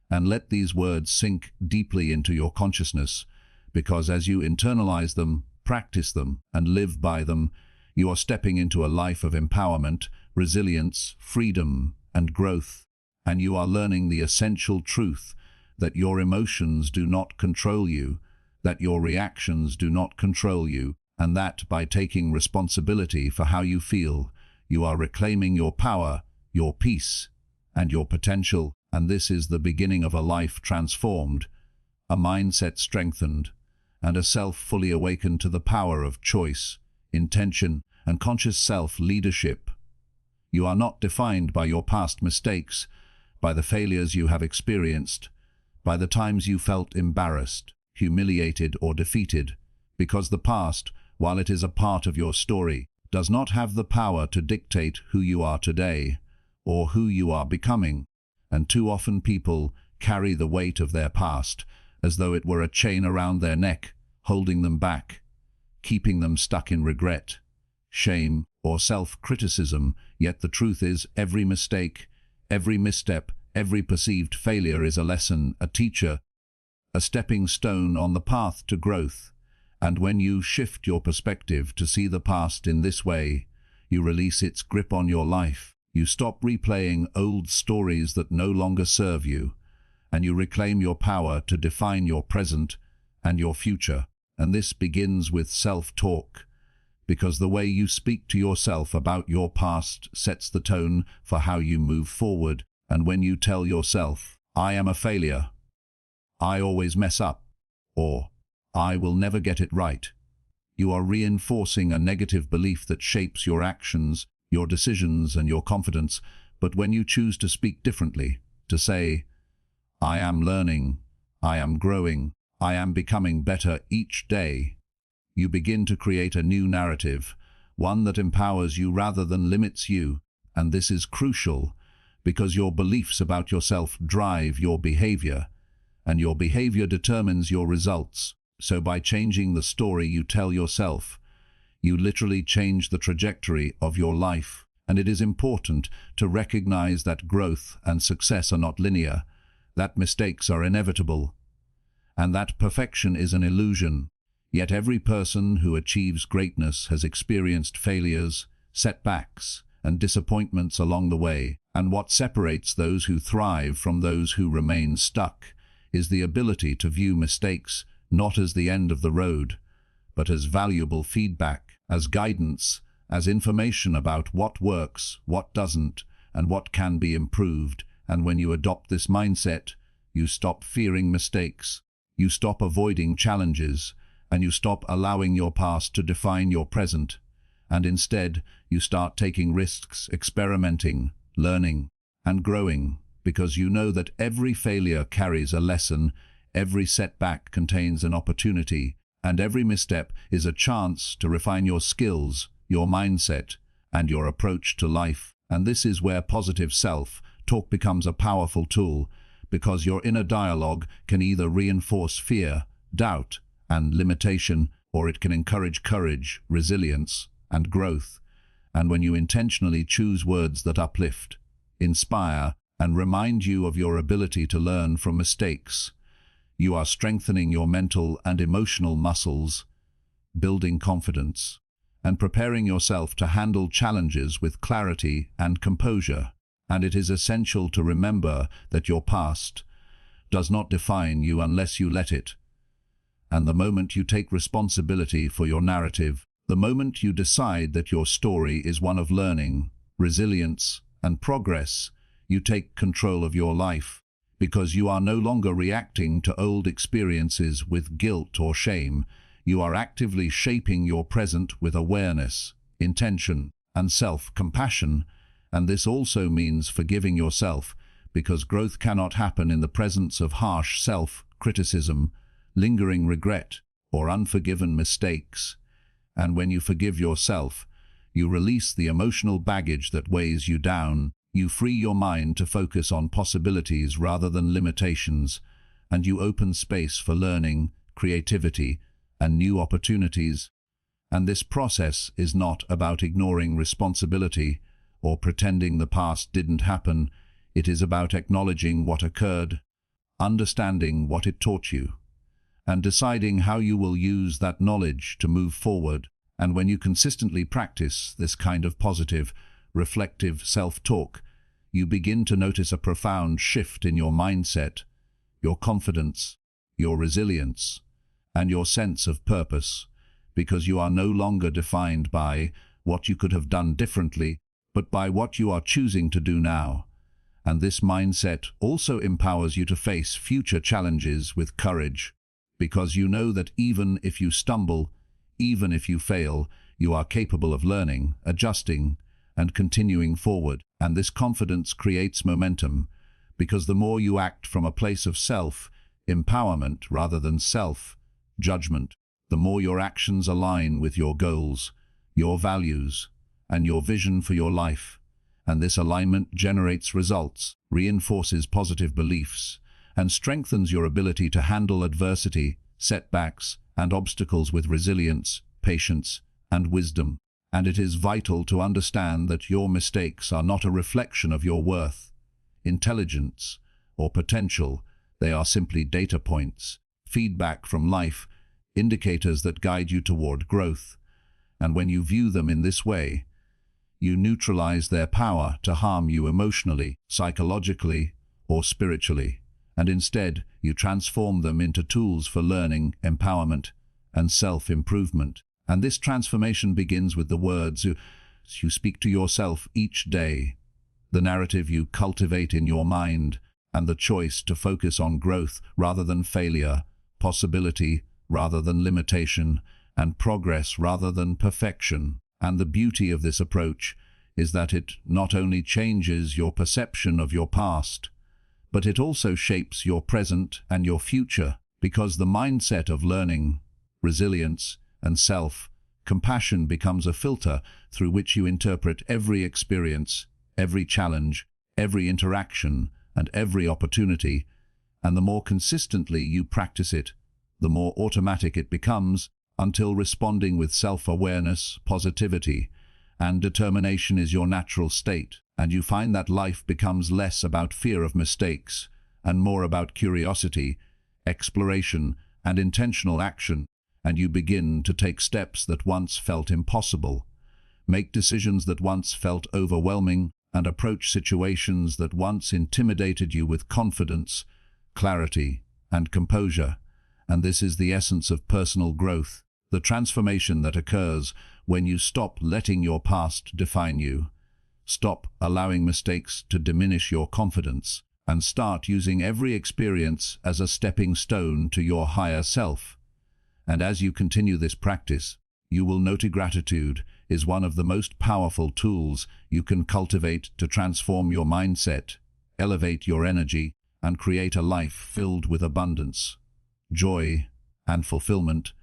And let these words sink deeply into your consciousness, because as you internalize them, practice them, and live by them, you are stepping into a life of empowerment, resilience, freedom, and growth. And you are learning the essential truth that your emotions do not control you, that your reactions do not control you, and that by taking responsibility for how you feel, you are reclaiming your power, your peace, and your potential. And this is the beginning of a life transformed, a mindset strengthened, and a self fully awakened to the power of choice, intention, and conscious self-leadership. You are not defined by your past mistakes, by the failures you have experienced, by the times you felt embarrassed, humiliated, or defeated, because the past, while it is a part of your story, does not have the power to dictate who you are today, or who you are becoming. And too often people carry the weight of their past as though it were a chain around their neck, holding them back, keeping them stuck in regret, shame, or self-criticism. Yet the truth is, every mistake, every misstep, every perceived failure is a lesson, a teacher, a stepping stone on the path to growth. And when you shift your perspective to see the past in this way, you release its grip on your life. You stop replaying old stories that no longer serve you, and you reclaim your power to define your present and your future. And this begins with self-talk, because the way you speak to yourself about your past sets the tone for how you move forward. And when you tell yourself, I am a failure, I always mess up, or I will never get it right, you are reinforcing a negative belief that shapes your actions, your decisions, and your confidence. But when you choose to speak differently, to say, I am learning, I am growing, I am becoming better each day, you begin to create a new narrative, one that empowers you rather than limits you. And this is crucial, because your beliefs about yourself drive your behavior, and your behavior determines your results. So by changing the story you tell yourself, you literally change the trajectory of your life. And it is important to recognize that growth and success are not linear, that mistakes are inevitable, and that perfection is an illusion. Yet every person who achieves greatness has experienced failures, setbacks, and disappointments along the way. And what separates those who thrive from those who remain stuck is the ability to view mistakes not as the end of the road, but as valuable feedback, as guidance, as information about what works, what doesn't, and what can be improved. And when you adopt this mindset, you stop fearing mistakes, you stop avoiding challenges, and you stop allowing your past to define your present. And instead, you start taking risks, experimenting, learning, and growing, because you know that every failure carries a lesson, every setback contains an opportunity, and every misstep is a chance to refine your skills, your mindset, and your approach to life. And this is where positive self-talk becomes a powerful tool, because your inner dialogue can either reinforce fear, doubt, and limitation, or it can encourage courage, resilience, and growth. And when you intentionally choose words that uplift, inspire, and remind you of your ability to learn from mistakes, you are strengthening your mental and emotional muscles, building confidence, and preparing yourself to handle challenges with clarity and composure. And it is essential to remember that your past does not define you unless you let it. And the moment you take responsibility for your narrative, the moment you decide that your story is one of learning, resilience, and progress, You take control of your life, because you are no longer reacting to old experiences with guilt or shame. You are actively shaping your present with awareness, intention, and self-compassion, and this also means forgiving yourself, because growth cannot happen in the presence of harsh self-criticism, lingering regret, or unforgiven mistakes. And when you forgive yourself, you release the emotional baggage that weighs you down. You free your mind to focus on possibilities rather than limitations, and you open space for learning, creativity, and new opportunities. And this process is not about ignoring responsibility or pretending the past didn't happen. It is about acknowledging what occurred, understanding what it taught you, and deciding how you will use that knowledge to move forward. And when you consistently practice this kind of positive, reflective self-talk, you begin to notice a profound shift in your mindset, your confidence, your resilience, and your sense of purpose, because you are no longer defined by what you could have done differently, but by what you are choosing to do now. And this mindset also empowers you to face future challenges with courage, because you know that even if you stumble, even if you fail, you are capable of learning, adjusting, and continuing forward. And this confidence creates momentum, because the more you act from a place of self-empowerment rather than self-judgment, the more your actions align with your goals, your values, and your vision for your life. And this alignment generates results, reinforces positive beliefs, and strengthens your ability to handle adversity, setbacks, and obstacles with resilience, patience, and wisdom. And it is vital to understand that your mistakes are not a reflection of your worth, intelligence, or potential. They are simply data points, feedback from life, indicators that guide you toward growth. And when you view them in this way, you neutralize their power to harm you emotionally, psychologically, or spiritually, and instead you transform them into tools for learning, empowerment, and self-improvement. And this transformation begins with the words you speak to yourself each day, the narrative you cultivate in your mind, and the choice to focus on growth rather than failure, possibility rather than limitation, and progress rather than perfection. And the beauty of this approach is that it not only changes your perception of your past, but it also shapes your present and your future, because the mindset of learning, resilience, and self-compassion becomes a filter through which you interpret every experience, every challenge, every interaction, and every opportunity. And the more consistently you practice it, the more automatic it becomes, until responding with self-awareness, positivity, and determination is your natural state. And you find that life becomes less about fear of mistakes and more about curiosity, exploration, and intentional action. And you begin to take steps that once felt impossible, make decisions that once felt overwhelming, and approach situations that once intimidated you with confidence, clarity, and composure. And this is the essence of personal growth, the transformation that occurs when you stop letting your past define you, stop allowing mistakes to diminish your confidence, and start using every experience as a stepping stone to your higher self. And as you continue this practice, you will note gratitude is one of the most powerful tools you can cultivate to transform your mindset, elevate your energy, and create a life filled with abundance, joy, and fulfillment.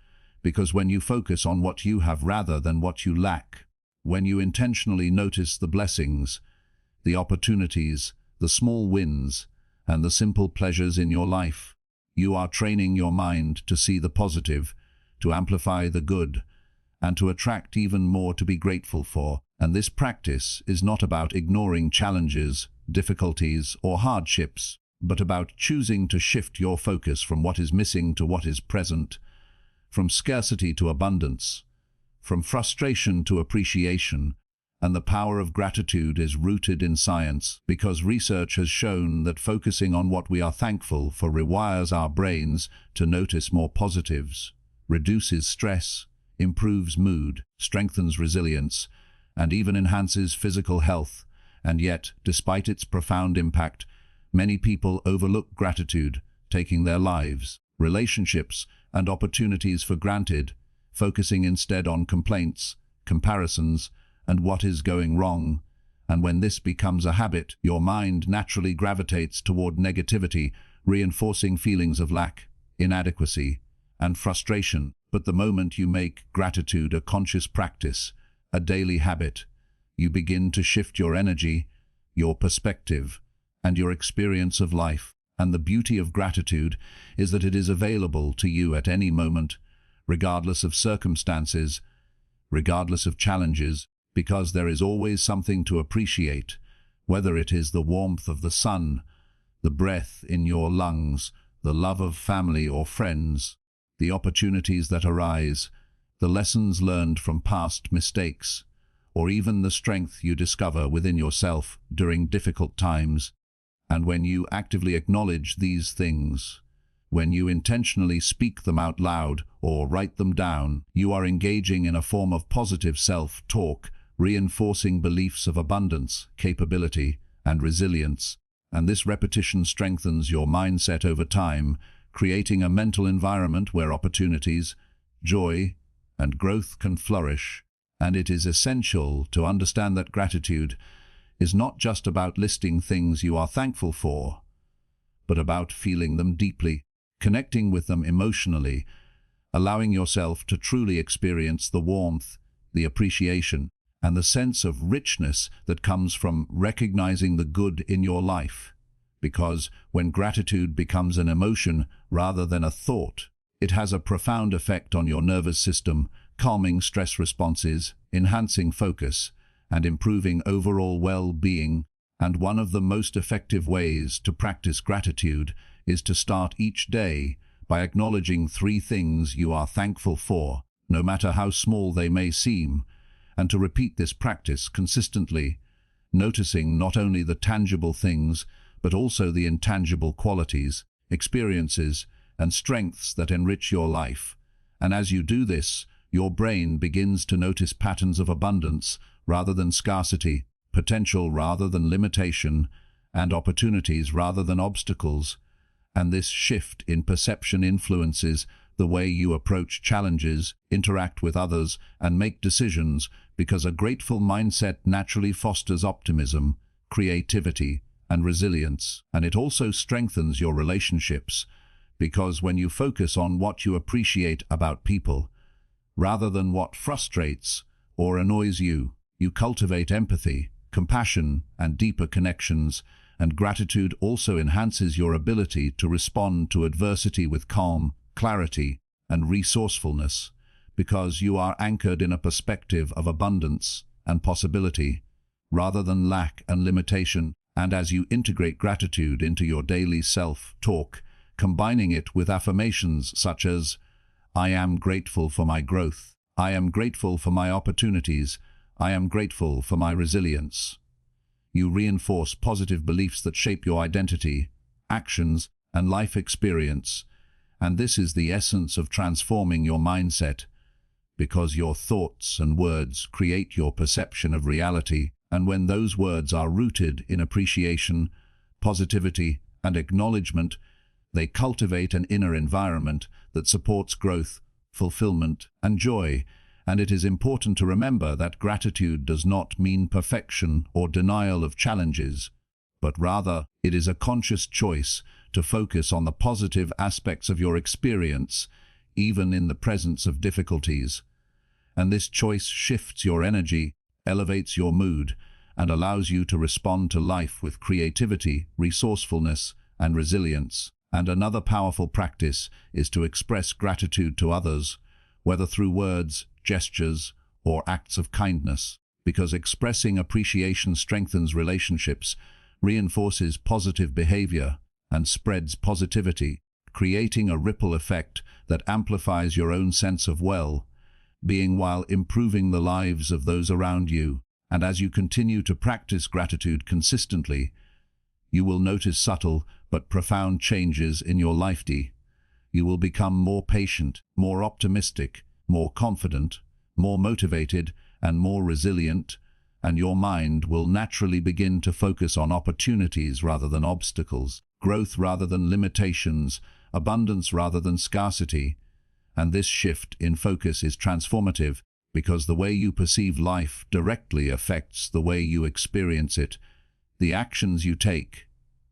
Because when you focus on what you have rather than what you lack, when you intentionally notice the blessings, the opportunities, the small wins, and the simple pleasures in your life, you are training your mind to see the positive, to amplify the good, and to attract even more to be grateful for. And this practice is not about ignoring challenges, difficulties, or hardships, but about choosing to shift your focus from what is missing to what is present, from scarcity to abundance, from frustration to appreciation. And the power of gratitude is rooted in science, because research has shown that focusing on what we are thankful for rewires our brains to notice more positives, reduces stress, improves mood, strengthens resilience, and even enhances physical health. And yet, despite its profound impact, many people overlook gratitude, taking their lives, relationships, and opportunities for granted, focusing instead on complaints, comparisons, and what is going wrong. And when this becomes a habit, your mind naturally gravitates toward negativity, reinforcing feelings of lack, inadequacy, and frustration. But the moment you make gratitude a conscious practice, a daily habit, you begin to shift your energy, your perspective, and your experience of life. And the beauty of gratitude is that it is available to you at any moment, regardless of circumstances, regardless of challenges, because there is always something to appreciate, whether it is the warmth of the sun, the breath in your lungs, the love of family or friends, the opportunities that arise, the lessons learned from past mistakes, or even the strength you discover within yourself during difficult times. And when you actively acknowledge these things, when you intentionally speak them out loud or write them down, you are engaging in a form of positive self-talk, reinforcing beliefs of abundance, capability, and resilience. And this repetition strengthens your mindset over time, creating a mental environment where opportunities, joy, and growth can flourish. And it is essential to understand that gratitude is not just about listing things you are thankful for, but about feeling them deeply, connecting with them emotionally, allowing yourself to truly experience the warmth, the appreciation, and the sense of richness that comes from recognizing the good in your life. Because when gratitude becomes an emotion rather than a thought, it has a profound effect on your nervous system, calming stress responses, enhancing focus, and improving overall well-being. And one of the most effective ways to practice gratitude is to start each day by acknowledging 3 things you are thankful for, no matter how small they may seem, and to repeat this practice consistently, noticing not only the tangible things, but also the intangible qualities, experiences, and strengths that enrich your life. And as you do this, your brain begins to notice patterns of abundance rather than scarcity, potential rather than limitation, and opportunities rather than obstacles. And this shift in perception influences the way you approach challenges, interact with others, and make decisions, because a grateful mindset naturally fosters optimism, creativity, and resilience. And it also strengthens your relationships, because when you focus on what you appreciate about people, rather than what frustrates or annoys you, you cultivate empathy, compassion, and deeper connections. And gratitude also enhances your ability to respond to adversity with calm, clarity, and resourcefulness, because you are anchored in a perspective of abundance and possibility, rather than lack and limitation. And as you integrate gratitude into your daily self-talk, combining it with affirmations such as, "I am grateful for my growth," "I am grateful for my opportunities," "I am grateful for my resilience," you reinforce positive beliefs that shape your identity, actions, and life experience. And this is the essence of transforming your mindset, because your thoughts and words create your perception of reality. And when those words are rooted in appreciation, positivity, and acknowledgement, they cultivate an inner environment that supports growth, fulfillment, and joy. And it is important to remember that gratitude does not mean perfection or denial of challenges, but rather it is a conscious choice to focus on the positive aspects of your experience, even in the presence of difficulties. And this choice shifts your energy, elevates your mood, and allows you to respond to life with creativity, resourcefulness, and resilience. And another powerful practice is to express gratitude to others, whether through words, gestures, or acts of kindness, because expressing appreciation strengthens relationships, reinforces positive behavior, and spreads positivity, creating a ripple effect that amplifies your own sense of well-being while improving the lives of those around you. And as you continue to practice gratitude consistently, you will notice subtle but profound changes in your life. You will become more patient, more optimistic, more confident, more motivated, and more resilient. and your mind will naturally begin to focus on opportunities rather than obstacles, growth rather than limitations, abundance rather than scarcity. And this shift in focus is transformative because the way you perceive life directly affects the way you experience it, the actions you take,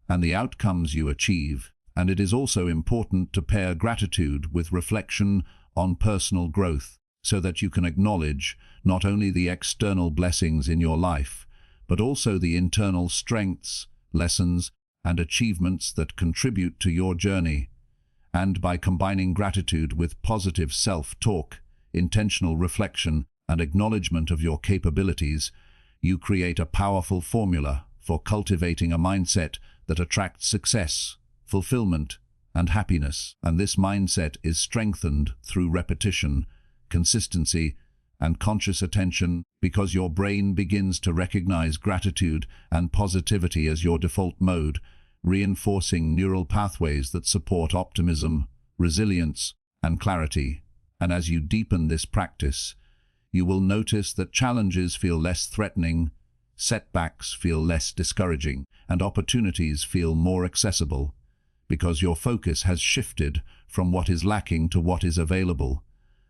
and the outcomes you achieve. And it is also important to pair gratitude with reflection on personal growth so that you can acknowledge not only the external blessings in your life, but also the internal strengths, lessons, and achievements that contribute to your journey. And by combining gratitude with positive self-talk, intentional reflection, and acknowledgement of your capabilities, you create a powerful formula for cultivating a mindset that attracts success, fulfillment, and happiness. And this mindset is strengthened through repetition, consistency, and conscious attention because your brain begins to recognize gratitude and positivity as your default mode, reinforcing neural pathways that support optimism, resilience, and clarity. And as you deepen this practice, you will notice that challenges feel less threatening, setbacks feel less discouraging, and opportunities feel more accessible, because your focus has shifted from what is lacking to what is available,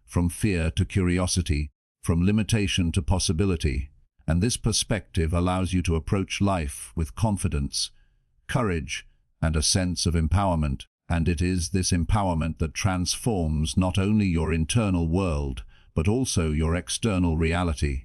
from fear to curiosity, from limitation to possibility. And this perspective allows you to approach life with confidence, courage, and a sense of empowerment. And it is this empowerment that transforms not only your internal world, but also your external reality.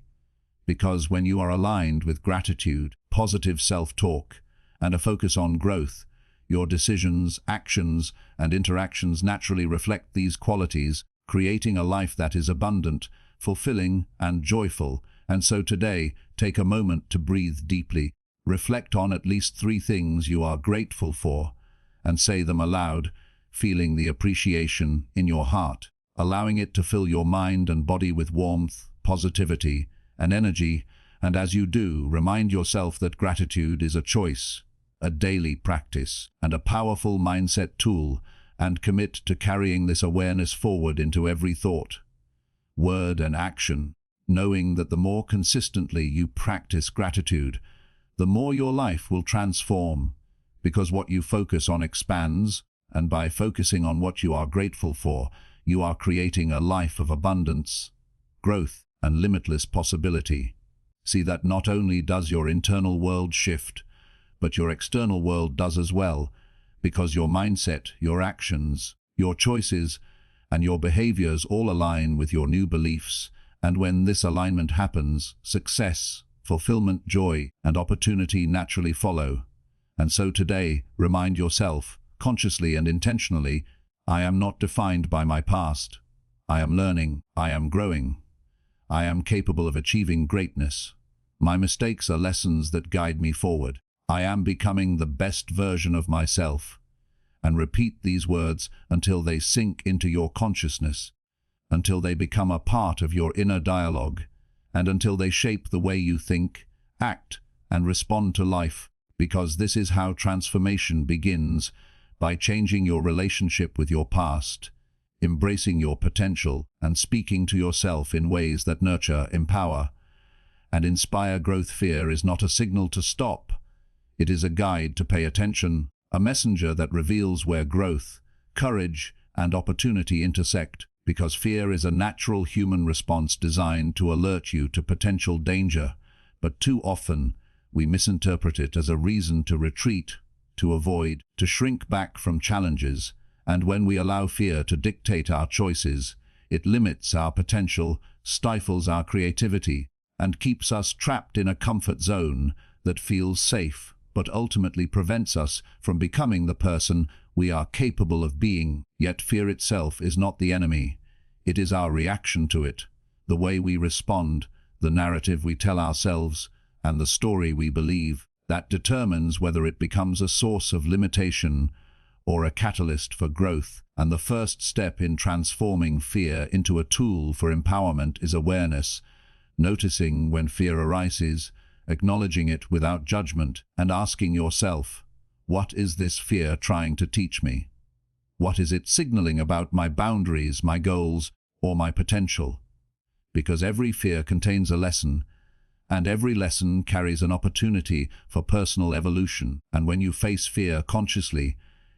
Because when you are aligned with gratitude, positive self-talk, and a focus on growth, your decisions, actions, and interactions naturally reflect these qualities, creating a life that is abundant, fulfilling, and joyful. And so today, take a moment to breathe deeply. Reflect on at least 3 things you are grateful for, and say them aloud, feeling the appreciation in your heart, allowing it to fill your mind and body with warmth, positivity, and energy. And as you do, remind yourself that gratitude is a choice, a daily practice, and a powerful mindset tool, and commit to carrying this awareness forward into every thought, word, and action, knowing that the more consistently you practice gratitude, the more your life will transform, because what you focus on expands, and by focusing on what you are grateful for, you are creating a life of abundance, growth, and limitless possibility. See that not only does your internal world shift, but your external world does as well, because your mindset, your actions, your choices, and your behaviors all align with your new beliefs. And when this alignment happens, success, fulfillment, joy, and opportunity naturally follow. And so today, remind yourself, consciously and intentionally, I am not defined by my past. I am learning. I am growing. I am capable of achieving greatness. My mistakes are lessons that guide me forward. I am becoming the best version of myself. And repeat these words until they sink into your consciousness, until they become a part of your inner dialogue, and until they shape the way you think, act, and respond to life, because this is how transformation begins, by changing your relationship with your past, embracing your potential, and speaking to yourself in ways that nurture, empower, and inspire growth. Fear is not a signal to stop. It is a guide to pay attention, a messenger that reveals where growth, courage, and opportunity intersect, because fear is a natural human response designed to alert you to potential danger, but too often we misinterpret it as a reason to retreat, to avoid, to shrink back from challenges. And when we allow fear to dictate our choices, it limits our potential, stifles our creativity, and keeps us trapped in a comfort zone that feels safe, but ultimately prevents us from becoming the person we are capable of being. Yet fear itself is not the enemy. It is our reaction to it, the way we respond, the narrative we tell ourselves, and the story we believe, that determines whether it becomes a source of limitation or a catalyst for growth. And the first step in transforming fear into a tool for empowerment is awareness, noticing when fear arises, acknowledging it without judgment, and asking yourself, what is this fear trying to teach me? What is it signaling about my boundaries, my goals, or my potential? Because every fear contains a lesson, And every lesson carries an opportunity for personal evolution. And when you face fear consciously,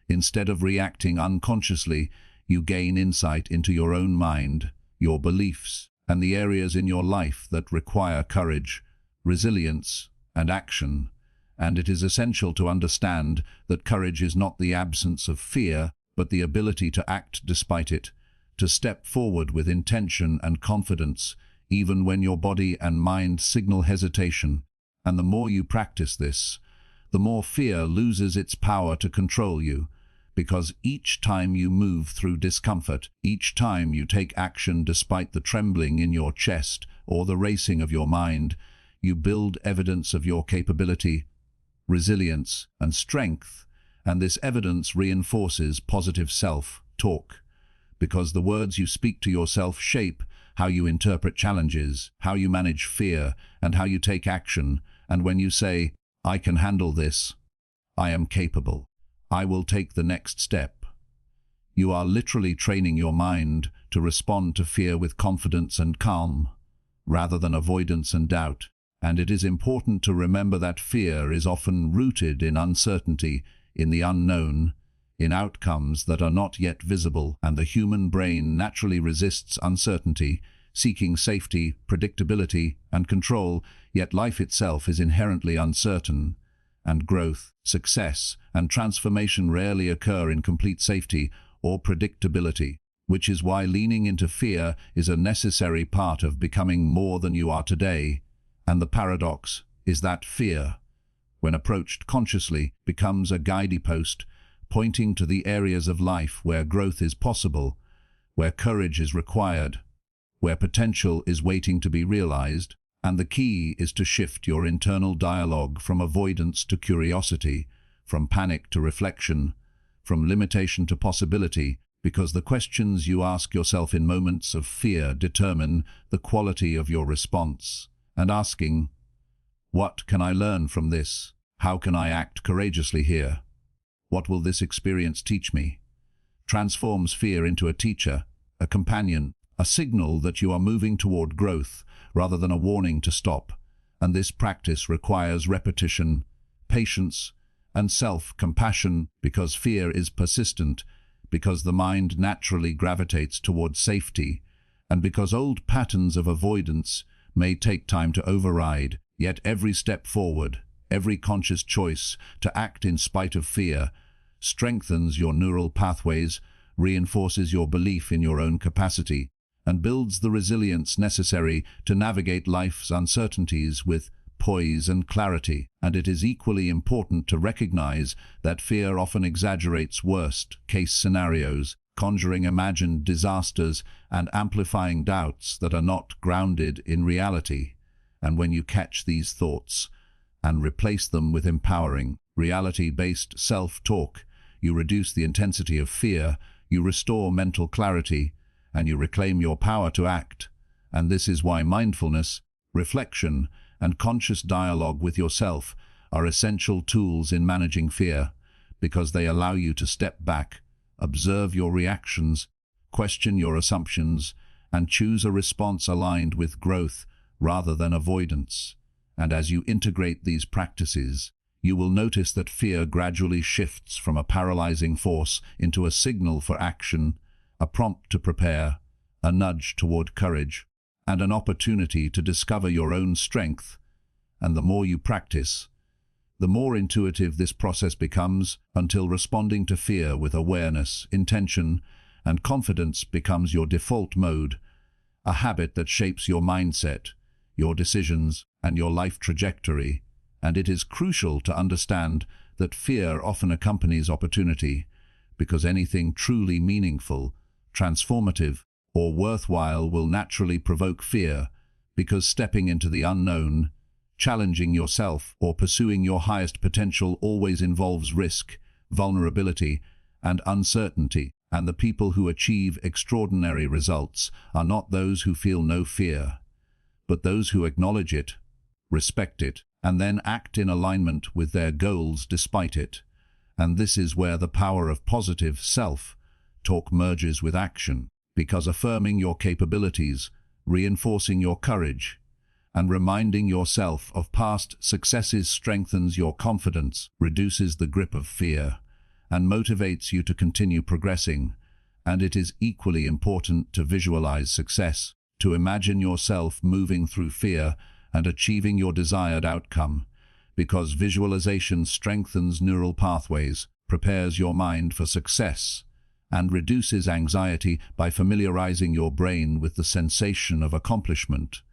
instead of reacting unconsciously, you gain insight into your own mind, your beliefs, and the areas in your life that require courage, resilience, and action. And it is essential to understand that courage is not the absence of fear, but the ability to act despite it, to step forward with intention and confidence, even when your body and mind signal hesitation. And the more you practice this, the more fear loses its power to control you, because each time you move through discomfort, each time you take action despite the trembling in your chest or the racing of your mind, you build evidence of your capability, resilience, and strength, and this evidence reinforces positive self-talk, because the words you speak to yourself shape how you interpret challenges, how you manage fear, and how you take action. And when you say, "I can handle this," "I am capable," "I will take the next step," you are literally training your mind to respond to fear with confidence and calm, rather than avoidance and doubt. And it is important to remember that fear is often rooted in uncertainty, in the unknown, in outcomes that are not yet visible, and the human brain naturally resists uncertainty, seeking safety, predictability, and control, yet life itself is inherently uncertain, and growth, success, and transformation rarely occur in complete safety or predictability, which is why leaning into fear is a necessary part of becoming more than you are today. And the paradox is that fear, when approached consciously, becomes a guidepost, pointing to the areas of life where growth is possible, where courage is required, where potential is waiting to be realized. And the key is to shift your internal dialogue from avoidance to curiosity, from panic to reflection, from limitation to possibility, because the questions you ask yourself in moments of fear determine the quality of your response. And asking, "What can I learn from this? How can I act courageously here? What will this experience teach me?" transforms fear into a teacher, a companion, a signal that you are moving toward growth rather than a warning to stop. And this practice requires repetition, patience, and self-compassion, because fear is persistent, because the mind naturally gravitates towards safety, and because old patterns of avoidance may take time to override. Yet every step forward, every conscious choice to act in spite of fear, strengthens your neural pathways, reinforces your belief in your own capacity, and builds the resilience necessary to navigate life's uncertainties with poise and clarity. And it is equally important to recognize that fear often exaggerates worst-case scenarios, conjuring imagined disasters and amplifying doubts that are not grounded in reality. And when you catch these thoughts and replace them with empowering, reality-based self-talk, you reduce the intensity of fear, you restore mental clarity, and you reclaim your power to act. And this is why mindfulness, reflection, and conscious dialogue with yourself are essential tools in managing fear, because they allow you to step back, observe your reactions, question your assumptions, and choose a response aligned with growth rather than avoidance. And as you integrate these practices, you will notice that fear gradually shifts from a paralyzing force into a signal for action, a prompt to prepare, a nudge toward courage, and an opportunity to discover your own strength. And the more you practice, the more intuitive this process becomes, until responding to fear with awareness, intention, and confidence becomes your default mode, a habit that shapes your mindset, your decisions, and your life trajectory. And it is crucial to understand that fear often accompanies opportunity, because anything truly meaningful, transformative, or worthwhile will naturally provoke fear, because stepping into the unknown, challenging yourself, or pursuing your highest potential always involves risk, vulnerability, and uncertainty. And the people who achieve extraordinary results are not those who feel no fear, but those who acknowledge it, respect it, and then act in alignment with their goals despite it. And this is where the power of positive self-talk merges with action, because affirming your capabilities, reinforcing your courage, and reminding yourself of past successes strengthens your confidence, reduces the grip of fear, and motivates you to continue progressing. And it is equally important to visualize success, to imagine yourself moving through fear and achieving your desired outcome, because visualization strengthens neural pathways, prepares your mind for success, and reduces anxiety by familiarizing your brain with the sensation of accomplishment.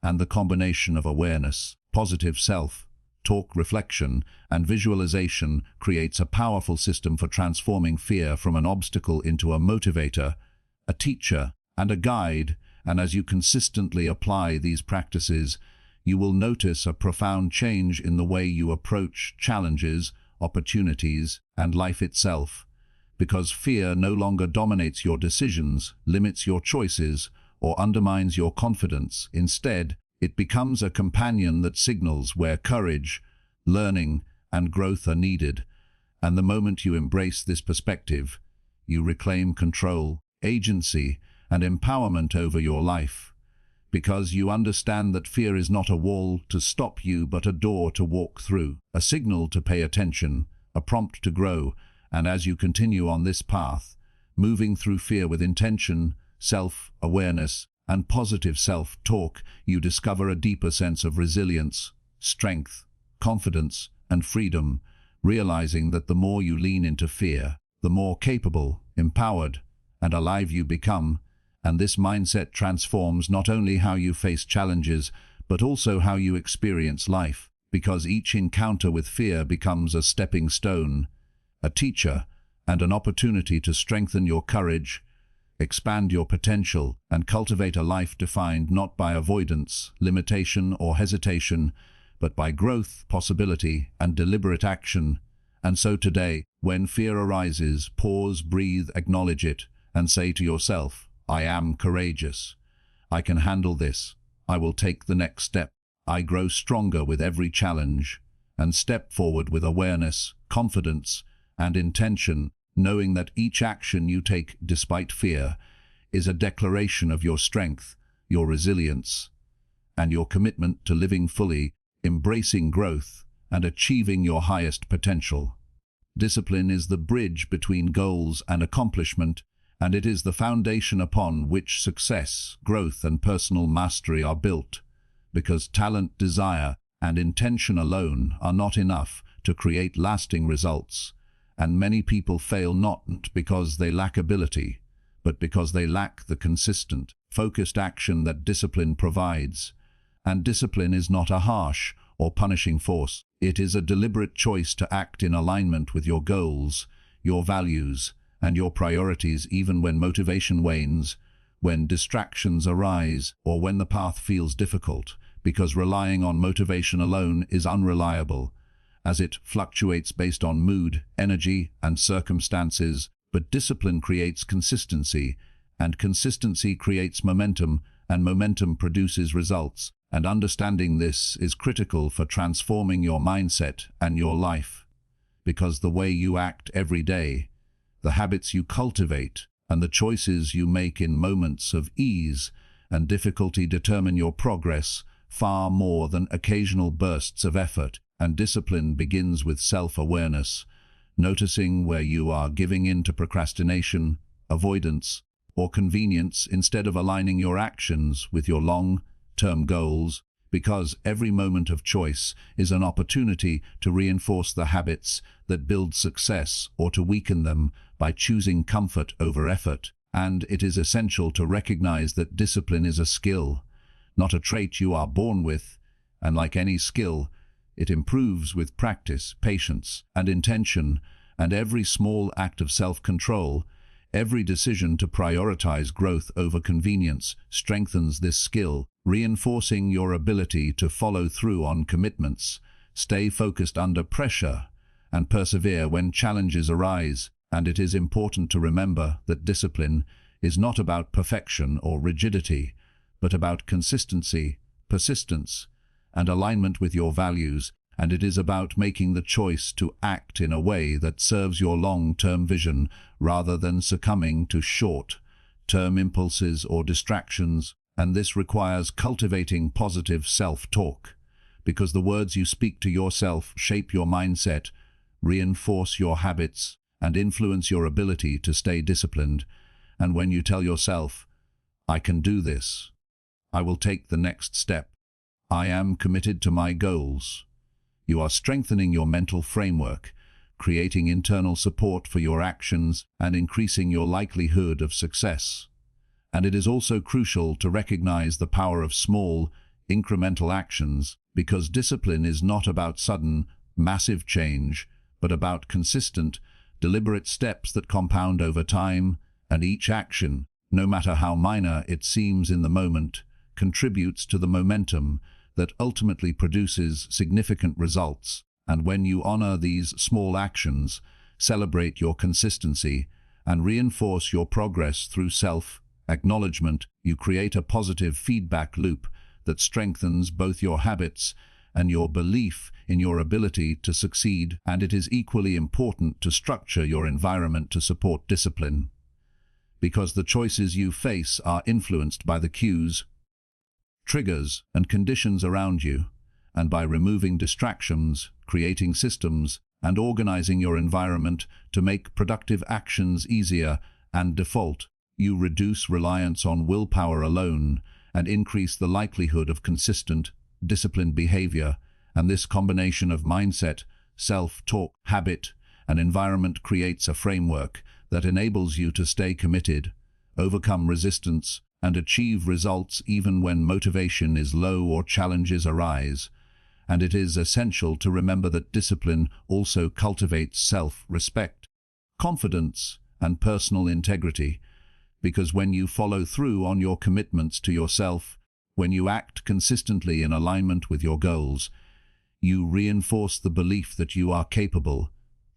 And the combination of awareness, positive self-talk, reflection, and visualization creates a powerful system for transforming fear from an obstacle into a motivator, a teacher, and a guide. And as you consistently apply these practices, you will notice a profound change in the way you approach challenges, opportunities, and life itself, because fear no longer dominates your decisions, limits your choices, or undermines your confidence. Instead, it becomes a companion that signals where courage, learning, and growth are needed. And the moment you embrace this perspective, you reclaim control, agency, and empowerment over your life, because you understand that fear is not a wall to stop you but a door to walk through, a signal to pay attention, a prompt to grow. And as you continue on this path, moving through fear with intention, self-awareness, and positive self-talk, you discover a deeper sense of resilience, strength, confidence, and freedom, realizing that the more you lean into fear, the more capable, empowered, and alive you become. And this mindset transforms not only how you face challenges, but also how you experience life, because each encounter with fear becomes a stepping stone, a teacher, and an opportunity to strengthen your courage, expand your potential, and cultivate a life defined not by avoidance, limitation, or hesitation, but by growth, possibility, and deliberate action. And so today, when fear arises, pause, breathe, acknowledge it, and say to yourself, I am courageous. I can handle this. I will take the next step. I grow stronger with every challenge, and step forward with awareness, confidence, and intention, knowing that each action you take despite fear is a declaration of your strength, your resilience, and your commitment to living fully, embracing growth, and achieving your highest potential. Discipline is the bridge between goals and accomplishment, and it is the foundation upon which success, growth, and personal mastery are built, because talent, desire, and intention alone are not enough to create lasting results. And many people fail not because they lack ability, but because they lack the consistent, focused action that discipline provides. And discipline is not a harsh or punishing force. It is a deliberate choice to act in alignment with your goals, your values, and your priorities, even when motivation wanes, when distractions arise, or when the path feels difficult, because relying on motivation alone is unreliable, as it fluctuates based on mood, energy, and circumstances. But discipline creates consistency, and consistency creates momentum, and momentum produces results. And understanding this is critical for transforming your mindset and your life, because the way you act every day, the habits you cultivate, and the choices you make in moments of ease and difficulty determine your progress far more than occasional bursts of effort. And discipline begins with self-awareness, noticing where you are giving in to procrastination, avoidance, or convenience instead of aligning your actions with your long-term goals, because every moment of choice is an opportunity to reinforce the habits that build success or to weaken them by choosing comfort over effort. And it is essential to recognize that discipline is a skill, not a trait you are born with, and like any skill, it improves with practice, patience, and intention. And every small act of self-control, every decision to prioritize growth over convenience, strengthens this skill, reinforcing your ability to follow through on commitments, stay focused under pressure, and persevere when challenges arise. And it is important to remember that discipline is not about perfection or rigidity, but about consistency, persistence, and alignment with your values. And it is about making the choice to act in a way that serves your long-term vision rather than succumbing to short-term impulses or distractions. And this requires cultivating positive self-talk, because the words you speak to yourself shape your mindset, reinforce your habits, and influence your ability to stay disciplined. And when you tell yourself, "I can do this," "I will take the next step," "I am committed to my goals," you are strengthening your mental framework, creating internal support for your actions, and increasing your likelihood of success. And it is also crucial to recognize the power of small, incremental actions, because discipline is not about sudden, massive change, but about consistent, deliberate steps that compound over time, and each action, no matter how minor it seems in the moment, contributes to the momentum that ultimately produces significant results. And when you honor these small actions, celebrate your consistency, and reinforce your progress through self-acknowledgement, you create a positive feedback loop that strengthens both your habits and your belief in your ability to succeed. And it is equally important to structure your environment to support discipline, because the choices you face are influenced by the cues, triggers, and conditions around you. And by removing distractions, creating systems, and organizing your environment to make productive actions easier and default, you reduce reliance on willpower alone and increase the likelihood of consistent, disciplined behavior. And this combination of mindset, self-talk, habit, and environment creates a framework that enables you to stay committed, overcome resistance, and achieve results even when motivation is low or challenges arise. And it is essential to remember that discipline also cultivates self-respect, confidence, and personal integrity, because when you follow through on your commitments to yourself, when you act consistently in alignment with your goals, you reinforce the belief that you are capable,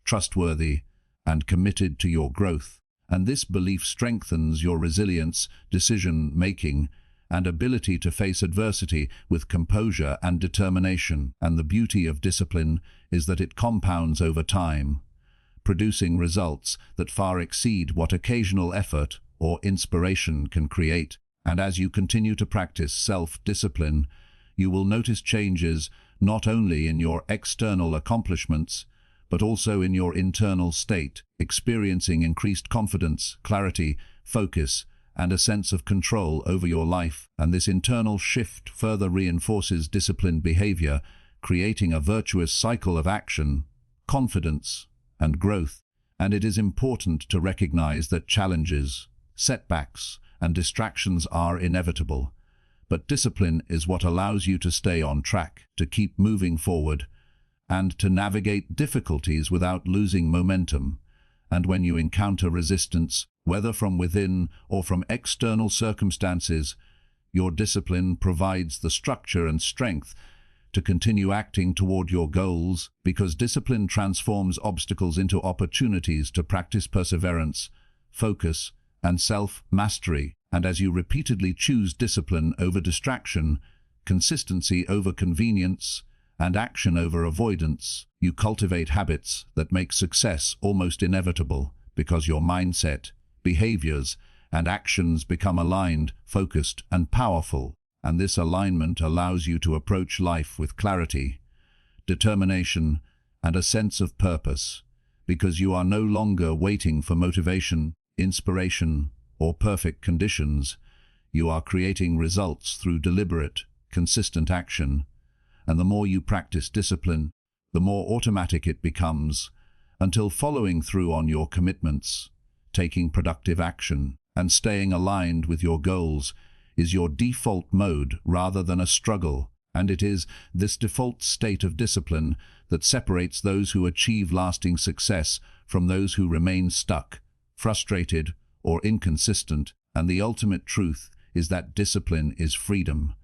trustworthy, and committed to your growth. And this belief strengthens your resilience, decision-making, and ability to face adversity with composure and determination. And the beauty of discipline is that it compounds over time, producing results that far exceed what occasional effort or inspiration can create. And as you continue to practice self-discipline, you will notice changes not only in your external accomplishments, but also in your internal state, experiencing increased confidence, clarity, focus, and a sense of control over your life. And this internal shift further reinforces disciplined behavior, creating a virtuous cycle of action, confidence, and growth. And it is important to recognize that challenges, setbacks, and distractions are inevitable. But discipline is what allows you to stay on track, to keep moving forward, and to navigate difficulties without losing momentum. And when you encounter resistance, whether from within or from external circumstances, your discipline provides the structure and strength to continue acting toward your goals, because discipline transforms obstacles into opportunities to practice perseverance, focus, and self-mastery. And as you repeatedly choose discipline over distraction, consistency over convenience, and action over avoidance, you cultivate habits that make success almost inevitable, because your mindset, behaviors, and actions become aligned, focused, and powerful. And this alignment allows you to approach life with clarity, determination, and a sense of purpose, because you are no longer waiting for motivation, inspiration, or perfect conditions. You are creating results through deliberate, consistent action. And the more you practice discipline, the more automatic it becomes, until following through on your commitments, taking productive action, and staying aligned with your goals is your default mode rather than a struggle. And it is this default state of discipline that separates those who achieve lasting success from those who remain stuck, frustrated, or inconsistent. And the ultimate truth is that discipline is freedom,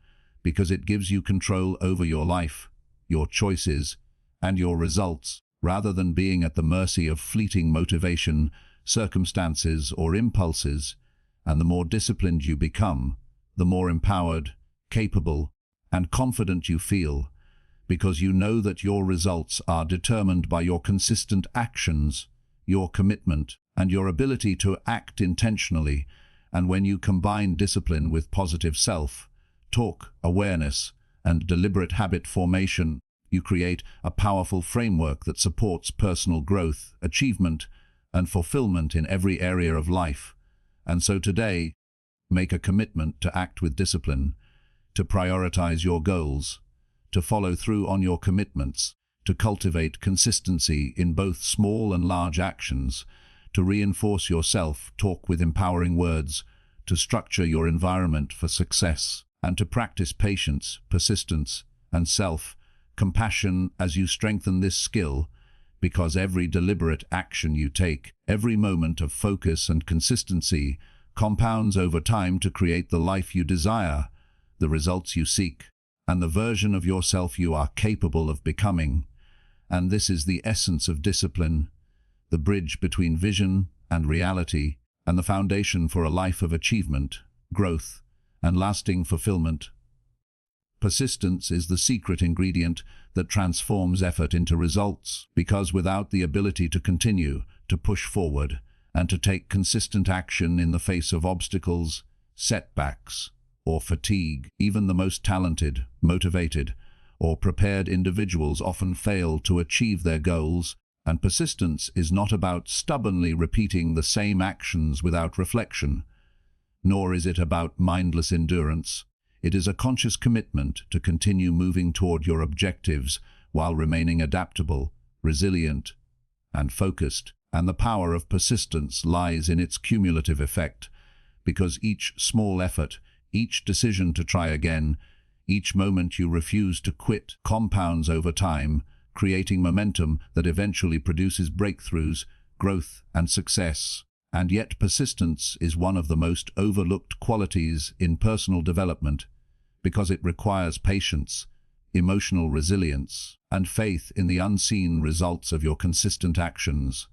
because it gives you control over your life, your choices, and your results, rather than being at the mercy of fleeting motivation, circumstances, or impulses. And the more disciplined you become, the more empowered, capable, and confident you feel, because you know that your results are determined by your consistent actions, your commitment, and your ability to act intentionally. And when you combine discipline with positive self-talk, awareness, and deliberate habit formation, you create a powerful framework that supports personal growth, achievement, and fulfillment in every area of life. And so today, make a commitment to act with discipline, to prioritize your goals, to follow through on your commitments, to cultivate consistency in both small and large actions, to reinforce your self-talk with empowering words, to structure your environment for success, and to practice patience, persistence, and self-compassion as you strengthen this skill, because every deliberate action you take, every moment of focus and consistency, compounds over time to create the life you desire, the results you seek, and the version of yourself you are capable of becoming. And this is the essence of discipline, the bridge between vision and reality, and the foundation for a life of achievement, growth, and lasting fulfillment. Persistence is the secret ingredient that transforms effort into results, because without the ability to continue, to push forward, and to take consistent action in the face of obstacles, setbacks, or fatigue, even the most talented, motivated, or prepared individuals often fail to achieve their goals. And persistence is not about stubbornly repeating the same actions without reflection, nor is it about mindless endurance. It is a conscious commitment to continue moving toward your objectives while remaining adaptable, resilient, and focused. And the power of persistence lies in its cumulative effect, because each small effort, each decision to try again, each moment you refuse to quit compounds over time, creating momentum that eventually produces breakthroughs, growth, and success. And yet persistence is one of the most overlooked qualities in personal development, because it requires patience, emotional resilience, and faith in the unseen results of your consistent actions.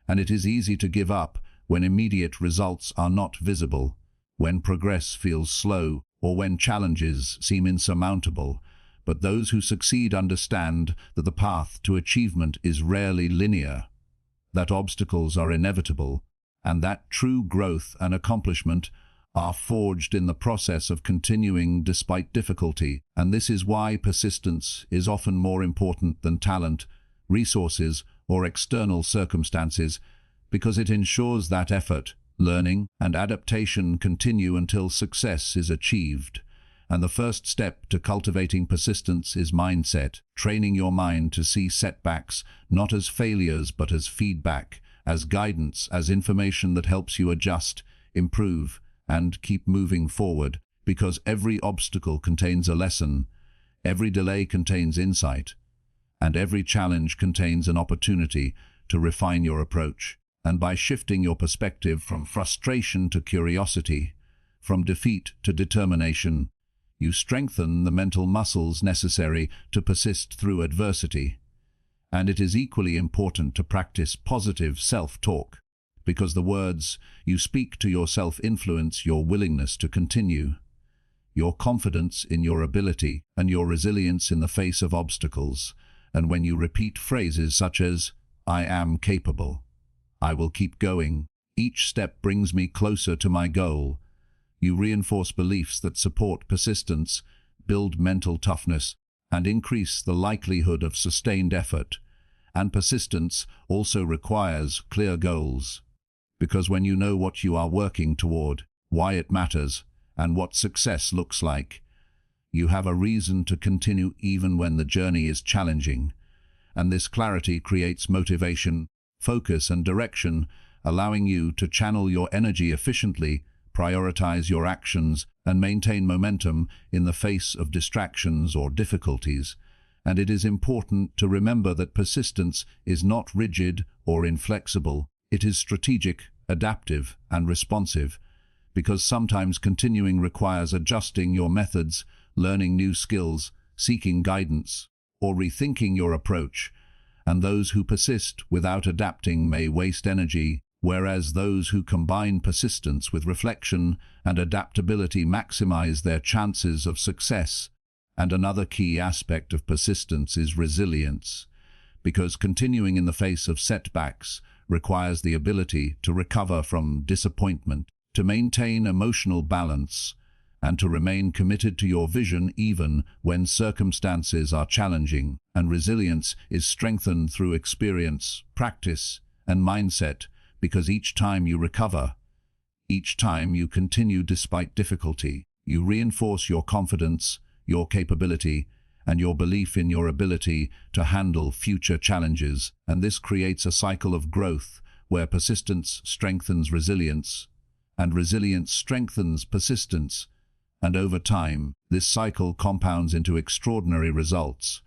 And it is easy to give up when immediate results are not visible, when progress feels slow, or when challenges seem insurmountable. But those who succeed understand that the path to achievement is rarely linear, that obstacles are inevitable, and that true growth and accomplishment are forged in the process of continuing despite difficulty. And this is why persistence is often more important than talent, resources, or external circumstances, because it ensures that effort, learning, and adaptation continue until success is achieved. And the first step to cultivating persistence is mindset, training your mind to see setbacks not as failures but as feedback, as guidance, as information that helps you adjust, improve, and keep moving forward, because every obstacle contains a lesson, every delay contains insight, and every challenge contains an opportunity to refine your approach. And by shifting your perspective from frustration to curiosity, from defeat to determination, you strengthen the mental muscles necessary to persist through adversity. And it is equally important to practice positive self-talk, because the words you speak to yourself influence your willingness to continue, your confidence in your ability, and your resilience in the face of obstacles. And when you repeat phrases such as, "I am capable," "I will keep going," "each step brings me closer to my goal," you reinforce beliefs that support persistence, build mental toughness, and increase the likelihood of sustained effort. And persistence also requires clear goals, because when you know what you are working toward, why it matters, and what success looks like, you have a reason to continue even when the journey is challenging. And this clarity creates motivation, focus, and direction, allowing you to channel your energy efficiently, prioritize your actions, and maintain momentum in the face of distractions or difficulties. And it is important to remember that persistence is not rigid or inflexible. It is strategic, adaptive, and responsive, because sometimes continuing requires adjusting your methods, learning new skills, seeking guidance, or rethinking your approach. And those who persist without adapting may waste energy, whereas those who combine persistence with reflection and adaptability maximize their chances of success. And another key aspect of persistence is resilience, because continuing in the face of setbacks requires the ability to recover from disappointment, to maintain emotional balance, and to remain committed to your vision even when circumstances are challenging. And resilience is strengthened through experience, practice, and mindset, because each time you recover, each time you continue despite difficulty, you reinforce your confidence, your capability, and your belief in your ability to handle future challenges. And this creates a cycle of growth where persistence strengthens resilience, and resilience strengthens persistence. And over time, this cycle compounds into extraordinary results.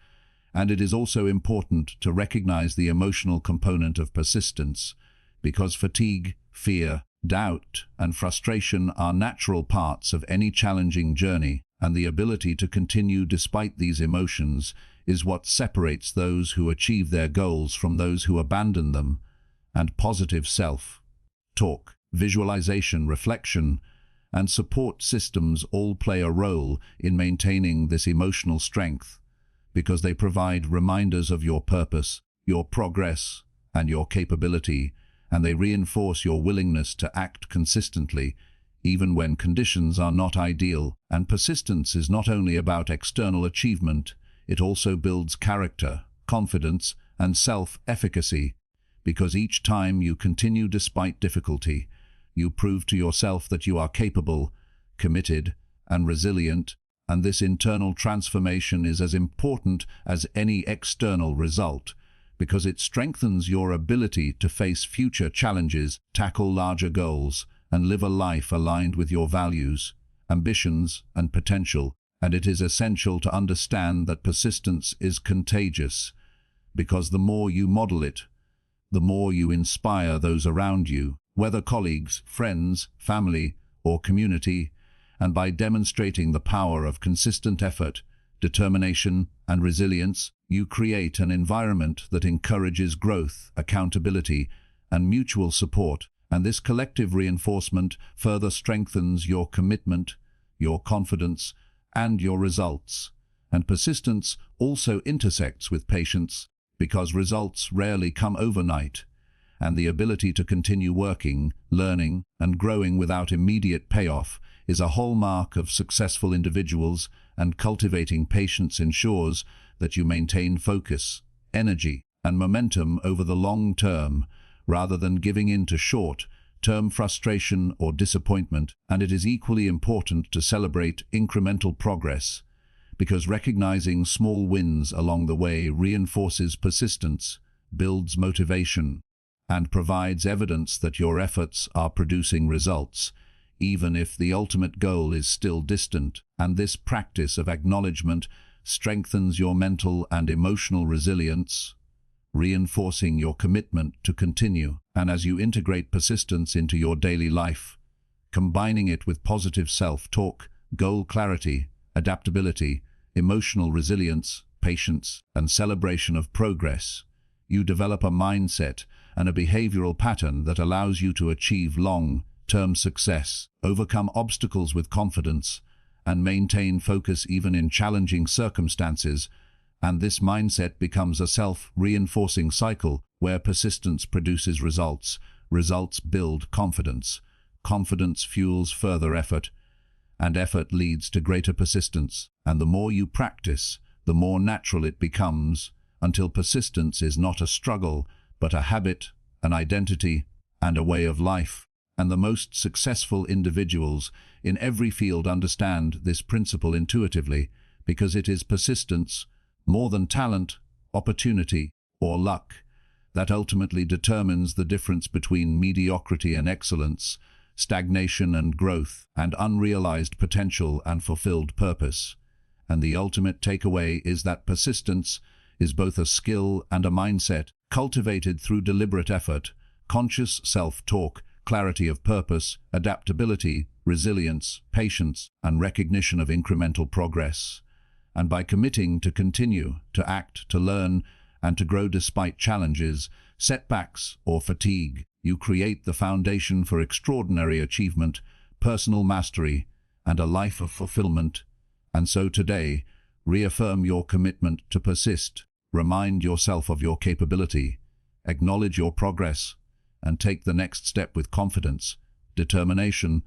And it is also important to recognize the emotional component of persistence, because fatigue, fear, doubt, and frustration are natural parts of any challenging journey, and the ability to continue despite these emotions is what separates those who achieve their goals from those who abandon them. And positive self-talk, visualization, reflection, and support systems all play a role in maintaining this emotional strength, because they provide reminders of your purpose, your progress, and your capability, and they reinforce your willingness to act consistently, even when conditions are not ideal. And persistence is not only about external achievement, it also builds character, confidence, and self-efficacy, because each time you continue despite difficulty, you prove to yourself that you are capable, committed, and resilient, and this internal transformation is as important as any external result, because it strengthens your ability to face future challenges, tackle larger goals, and live a life aligned with your values, ambitions, and potential. And it is essential to understand that persistence is contagious, because the more you model it, the more you inspire those around you, whether colleagues, friends, family, or community. And by demonstrating the power of consistent effort, determination, and resilience, you create an environment that encourages growth, accountability, and mutual support. And this collective reinforcement further strengthens your commitment, your confidence, and your results. And persistence also intersects with patience, because results rarely come overnight, and the ability to continue working, learning, and growing without immediate payoff is a hallmark of successful individuals. And cultivating patience ensures that you maintain focus, energy, and momentum over the long term, rather than giving in to short-term frustration or disappointment. And it is equally important to celebrate incremental progress, because recognizing small wins along the way reinforces persistence, builds motivation, and provides evidence that your efforts are producing results, even if the ultimate goal is still distant. And this practice of acknowledgement strengthens your mental and emotional resilience, reinforcing your commitment to continue. And as you integrate persistence into your daily life, combining it with positive self-talk, goal clarity, adaptability, emotional resilience, patience, and celebration of progress, you develop a mindset and a behavioral pattern that allows you to achieve long-term success, overcome obstacles with confidence, and maintain focus even in challenging circumstances. And this mindset becomes a self-reinforcing cycle where persistence produces results, results build confidence, confidence fuels further effort, and effort leads to greater persistence. And the more you practice, the more natural it becomes, until persistence is not a struggle, but a habit, an identity, and a way of life. And the most successful individuals in every field understand this principle intuitively, because it is persistence, more than talent, opportunity, or luck, that ultimately determines the difference between mediocrity and excellence, stagnation and growth, and unrealized potential and fulfilled purpose. And the ultimate takeaway is that persistence is both a skill and a mindset, cultivated through deliberate effort, conscious self-talk, clarity of purpose, adaptability, resilience, patience, and recognition of incremental progress. And by committing to continue, to act, to learn, and to grow despite challenges, setbacks, or fatigue, you create the foundation for extraordinary achievement, personal mastery, and a life of fulfillment. And so today, reaffirm your commitment to persist, remind yourself of your capability, acknowledge your progress, and take the next step with confidence, determination,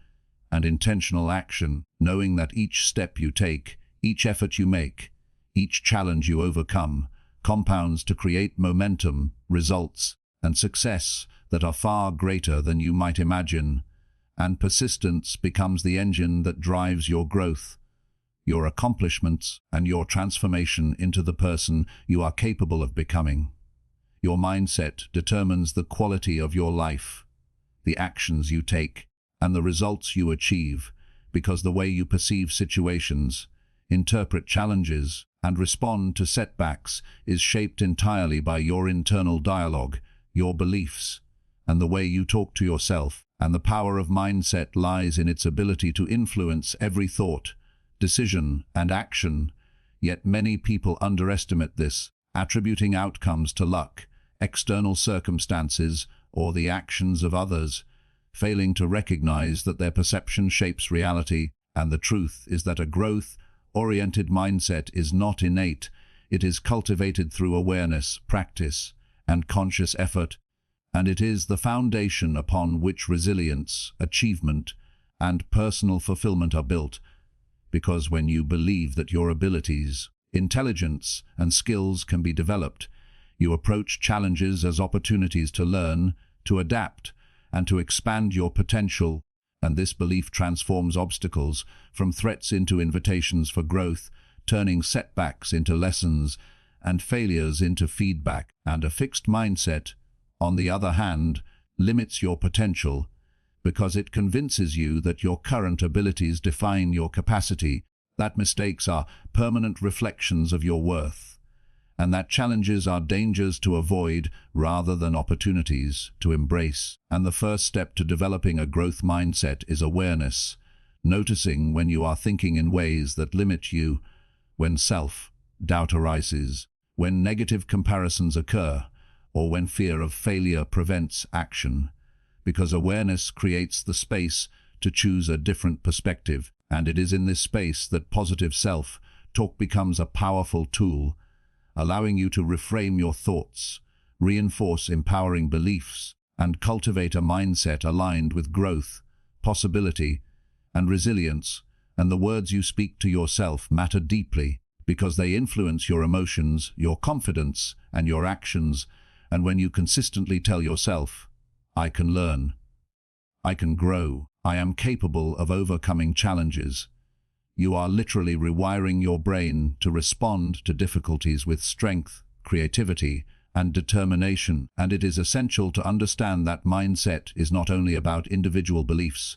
and intentional action, knowing that each step you take, each effort you make, each challenge you overcome, compounds to create momentum, results, and success that are far greater than you might imagine, and persistence becomes the engine that drives your growth, your accomplishments, and your transformation into the person you are capable of becoming. Your mindset determines the quality of your life, the actions you take, and the results you achieve, because the way you perceive situations, interpret challenges, and respond to setbacks is shaped entirely by your internal dialogue, your beliefs, and the way you talk to yourself. And the power of mindset lies in its ability to influence every thought, decision, and action. Yet many people underestimate this, attributing outcomes to luck, external circumstances, or the actions of others, failing to recognize that their perception shapes reality. And the truth is that a growth-oriented mindset is not innate. It is cultivated through awareness, practice, and conscious effort, and it is the foundation upon which resilience, achievement, and personal fulfillment are built. Because when you believe that your abilities, intelligence, and skills can be developed, you approach challenges as opportunities to learn, to adapt, and to expand your potential, and this belief transforms obstacles from threats into invitations for growth, turning setbacks into lessons, and failures into feedback. And a fixed mindset, on the other hand, limits your potential, because it convinces you that your current abilities define your capacity, that mistakes are permanent reflections of your worth, and that challenges are dangers to avoid rather than opportunities to embrace. And the first step to developing a growth mindset is awareness, noticing when you are thinking in ways that limit you, when self-doubt arises, when negative comparisons occur, or when fear of failure prevents action, because awareness creates the space to choose a different perspective, and it is in this space that positive self-talk becomes a powerful tool, allowing you to reframe your thoughts, reinforce empowering beliefs, and cultivate a mindset aligned with growth, possibility, and resilience. And the words you speak to yourself matter deeply, because they influence your emotions, your confidence, and your actions. And when you consistently tell yourself, "I can learn, I can grow, I am capable of overcoming challenges," you are literally rewiring your brain to respond to difficulties with strength, creativity, and determination. And it is essential to understand that mindset is not only about individual beliefs,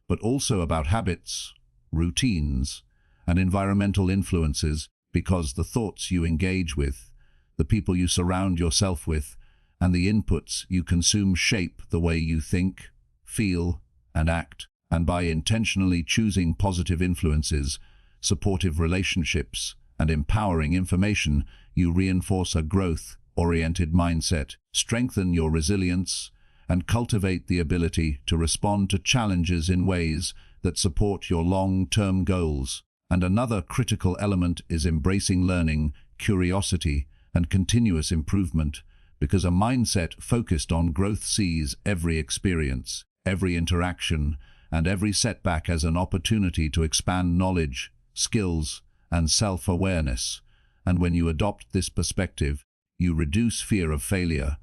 but also about habits, routines, and environmental influences, because the thoughts you engage with, the people you surround yourself with, and the inputs you consume shape the way you think, feel, and act. And by intentionally choosing positive influences, supportive relationships, and empowering information, you reinforce a growth-oriented mindset, strengthen your resilience, and cultivate the ability to respond to challenges in ways that support your long-term goals. And another critical element is embracing learning, curiosity, and continuous improvement, because a mindset focused on growth sees every experience, every interaction, and every setback as an opportunity to expand knowledge, skills, and self-awareness. And when you adopt this perspective, you reduce fear of failure,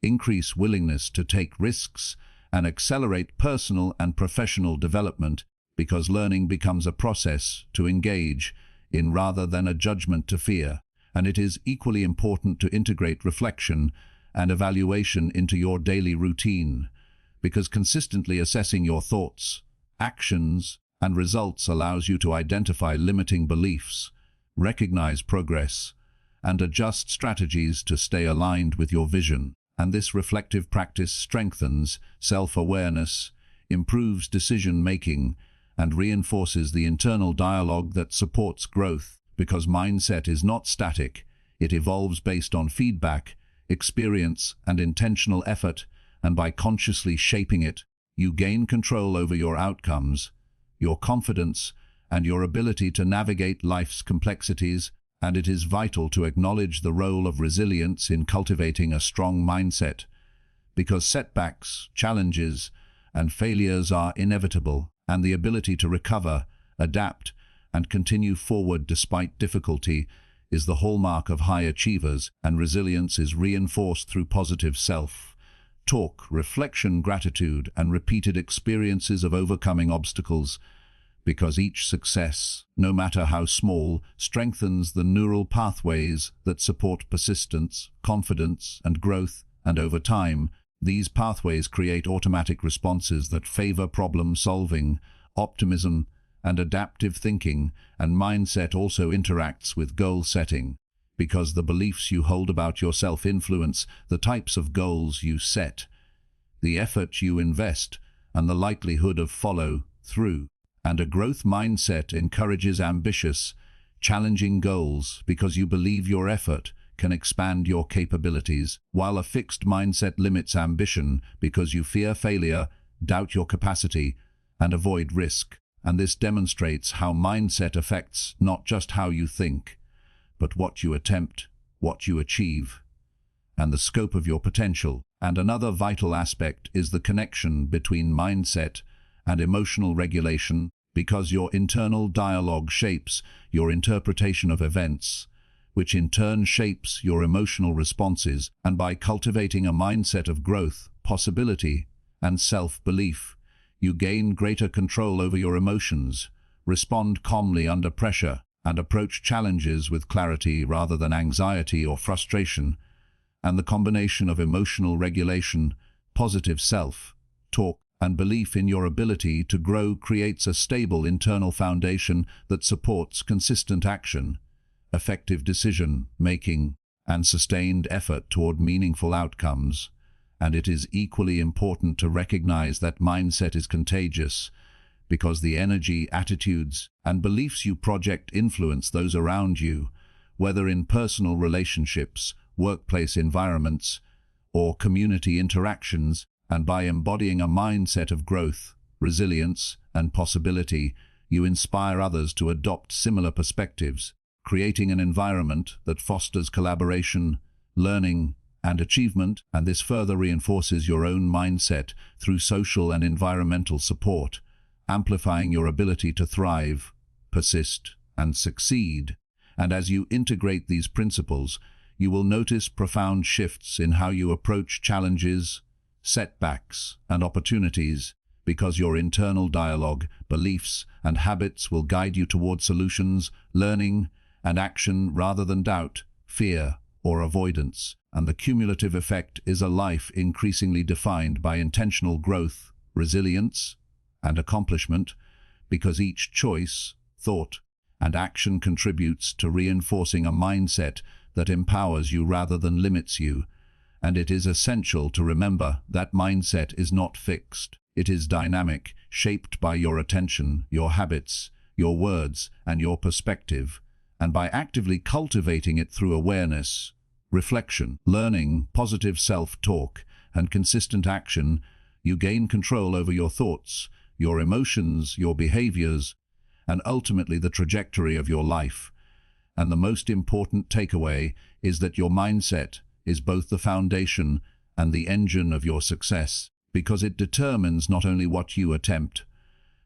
increase willingness to take risks, and accelerate personal and professional development, because learning becomes a process to engage in rather than a judgment to fear. And it is equally important to integrate reflection and evaluation into your daily routine, because consistently assessing your thoughts, actions, and results allows you to identify limiting beliefs, recognize progress, and adjust strategies to stay aligned with your vision. And this reflective practice strengthens self-awareness, improves decision-making, and reinforces the internal dialogue that supports growth. Because mindset is not static, it evolves based on feedback, experience, and intentional effort, and by consciously shaping it, you gain control over your outcomes, your confidence, and your ability to navigate life's complexities. And it is vital to acknowledge the role of resilience in cultivating a strong mindset, because setbacks, challenges, and failures are inevitable, and the ability to recover, adapt, and continue forward despite difficulty is the hallmark of high achievers, and resilience is reinforced through positive self-talk, reflection, gratitude, and repeated experiences of overcoming obstacles, because each success, no matter how small, strengthens the neural pathways that support persistence, confidence, and growth, and over time, these pathways create automatic responses that favor problem-solving, optimism, and adaptive thinking, and mindset also interacts with goal setting, because the beliefs you hold about yourself influence the types of goals you set, the effort you invest, and the likelihood of follow-through. And a growth mindset encourages ambitious, challenging goals because you believe your effort can expand your capabilities, while a fixed mindset limits ambition because you fear failure, doubt your capacity, and avoid risk. And this demonstrates how mindset affects not just how you think, but what you attempt, what you achieve, and the scope of your potential. And another vital aspect is the connection between mindset and emotional regulation, because your internal dialogue shapes your interpretation of events, which in turn shapes your emotional responses. And by cultivating a mindset of growth, possibility, and self-belief, you gain greater control over your emotions, respond calmly under pressure, and approach challenges with clarity rather than anxiety or frustration. And the combination of emotional regulation, positive self-talk, and belief in your ability to grow creates a stable internal foundation that supports consistent action, effective decision-making, and sustained effort toward meaningful outcomes. And it is equally important to recognize that mindset is contagious, because the energy, attitudes, and beliefs you project influence those around you, whether in personal relationships, workplace environments, or community interactions. And by embodying a mindset of growth, resilience, and possibility, you inspire others to adopt similar perspectives, creating an environment that fosters collaboration, learning, and achievement. And this further reinforces your own mindset through social and environmental support, amplifying your ability to thrive, persist, and succeed. And as you integrate these principles, you will notice profound shifts in how you approach challenges, setbacks, and opportunities, because your internal dialogue, beliefs, and habits will guide you toward solutions, learning, and action rather than doubt, fear, or avoidance. And the cumulative effect is a life increasingly defined by intentional growth, resilience, and accomplishment, because each choice, thought, and action contributes to reinforcing a mindset that empowers you rather than limits you. And it is essential to remember that mindset is not fixed. It is dynamic, shaped by your attention, your habits, your words, and your perspective. And by actively cultivating it through awareness, reflection, learning, positive self-talk, and consistent action, you gain control over your thoughts, your emotions, your behaviors, and ultimately the trajectory of your life. And the most important takeaway is that your mindset is both the foundation and the engine of your success, because it determines not only what you attempt,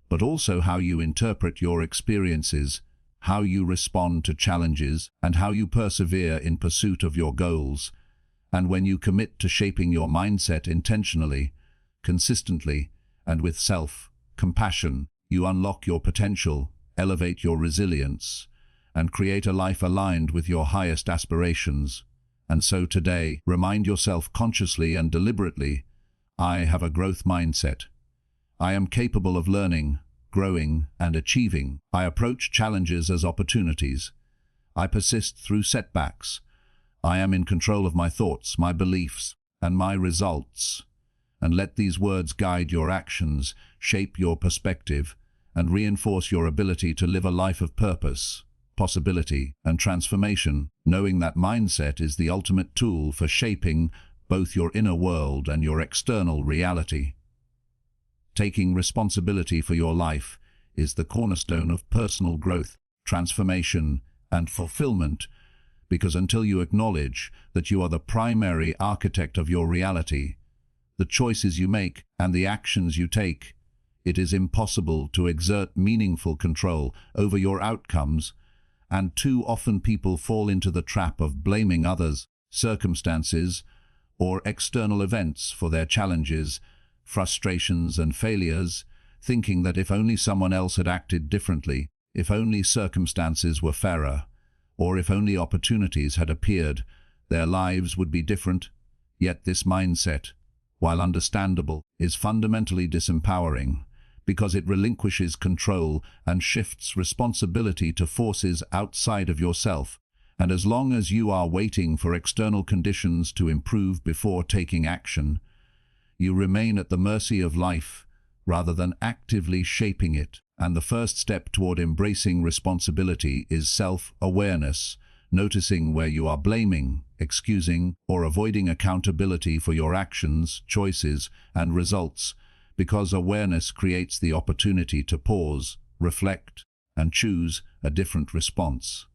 but also how you interpret your experiences, how you respond to challenges, and how you persevere in pursuit of your goals. And when you commit to shaping your mindset intentionally, consistently, and with self-compassion, you unlock your potential, elevate your resilience, and create a life aligned with your highest aspirations. And so today, remind yourself consciously and deliberately, I have a growth mindset. I am capable of learning, growing, and achieving. I approach challenges as opportunities. I persist through setbacks. I am in control of my thoughts, my beliefs, and my results. And let these words guide your actions, shape your perspective, and reinforce your ability to live a life of purpose, possibility, and transformation, knowing that mindset is the ultimate tool for shaping both your inner world and your external reality. Taking responsibility for your life is the cornerstone of personal growth, transformation, and fulfillment, because until you acknowledge that you are the primary architect of your reality, the choices you make, and the actions you take, it is impossible to exert meaningful control over your outcomes, and too often people fall into the trap of blaming others, circumstances, or external events for their challenges, frustrations, and failures, thinking that if only someone else had acted differently, if only circumstances were fairer, or if only opportunities had appeared, their lives would be different. Yet this mindset, while understandable, is fundamentally disempowering, because it relinquishes control and shifts responsibility to forces outside of yourself. And as long as you are waiting for external conditions to improve before taking action, you remain at the mercy of life rather than actively shaping it. And the first step toward embracing responsibility is self-awareness, noticing where you are blaming, excusing, or avoiding accountability for your actions, choices, and results, because awareness creates the opportunity to pause, reflect, and choose a different response.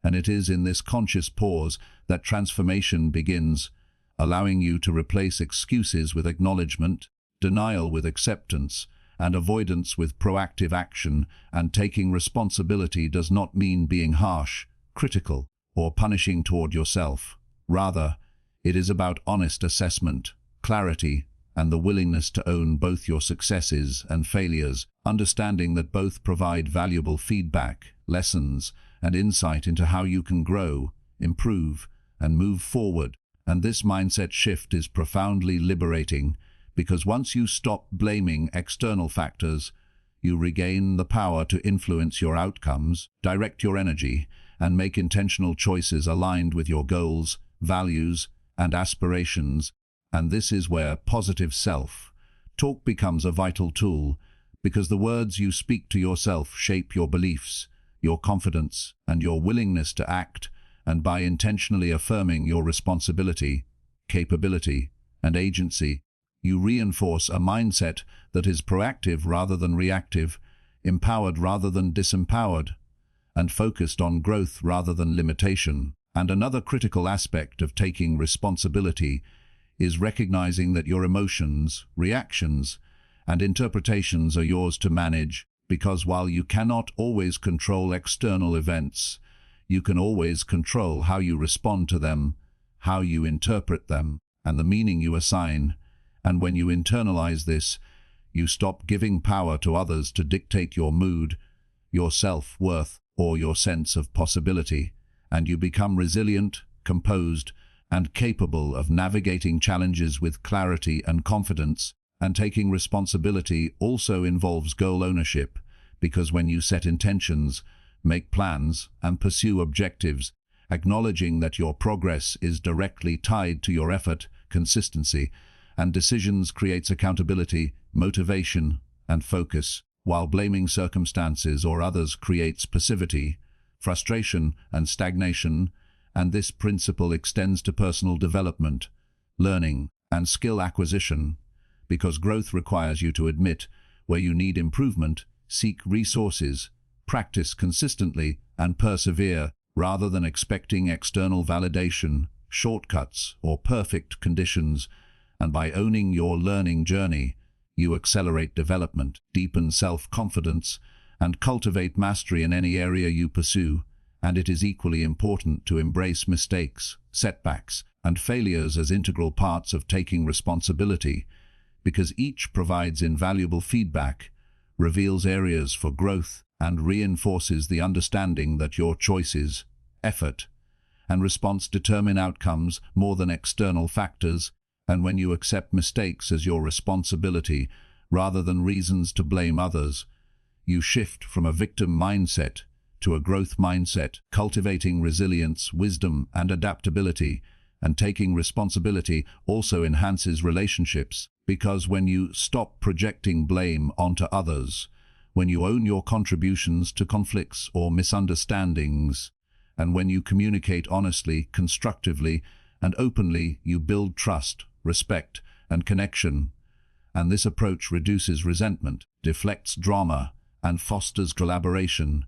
And it is in this conscious pause that transformation begins, allowing you to replace excuses with acknowledgement, denial with acceptance, and avoidance with proactive action. And taking responsibility does not mean being harsh, critical, or punishing toward yourself. Rather, it is about honest assessment, clarity, and the willingness to own both your successes and failures, understanding that both provide valuable feedback, lessons, and insight into how you can grow, improve, and move forward. And this mindset shift is profoundly liberating, because once you stop blaming external factors, you regain the power to influence your outcomes, direct your energy, and make intentional choices aligned with your goals, values, and aspirations. And this is where positive self-talk becomes a vital tool, because the words you speak to yourself shape your beliefs, your confidence, and your willingness to act. And by intentionally affirming your responsibility, capability, and agency, you reinforce a mindset that is proactive rather than reactive, empowered rather than disempowered, and focused on growth rather than limitation. And another critical aspect of taking responsibility is recognizing that your emotions, reactions, and interpretations are yours to manage, because while you cannot always control external events, you can always control how you respond to them, how you interpret them, and the meaning you assign. And when you internalize this, you stop giving power to others to dictate your mood, your self-worth, or your sense of possibility, and you become resilient, composed, and capable of navigating challenges with clarity and confidence. And taking responsibility also involves goal ownership, because when you set intentions, make plans, and pursue objectives, acknowledging that your progress is directly tied to your effort, consistency, and decisions creates accountability, motivation, and focus, while blaming circumstances or others creates passivity, frustration, and stagnation. And this principle extends to personal development, learning, and skill acquisition, because growth requires you to admit where you need improvement, seek resources, practice consistently, and persevere, rather than expecting external validation, shortcuts, or perfect conditions. And by owning your learning journey, you accelerate development, deepen self-confidence, and cultivate mastery in any area you pursue. And it is equally important to embrace mistakes, setbacks, and failures as integral parts of taking responsibility, because each provides invaluable feedback, reveals areas for growth, and reinforces the understanding that your choices, effort, and response determine outcomes more than external factors. And when you accept mistakes as your responsibility rather than reasons to blame others, you shift from a victim mindset to a growth mindset, cultivating resilience, wisdom, and adaptability. And taking responsibility also enhances relationships, because when you stop projecting blame onto others, when you own your contributions to conflicts or misunderstandings, and when you communicate honestly, constructively, and openly, you build trust, respect, and connection. And this approach reduces resentment, deflects drama, and fosters collaboration,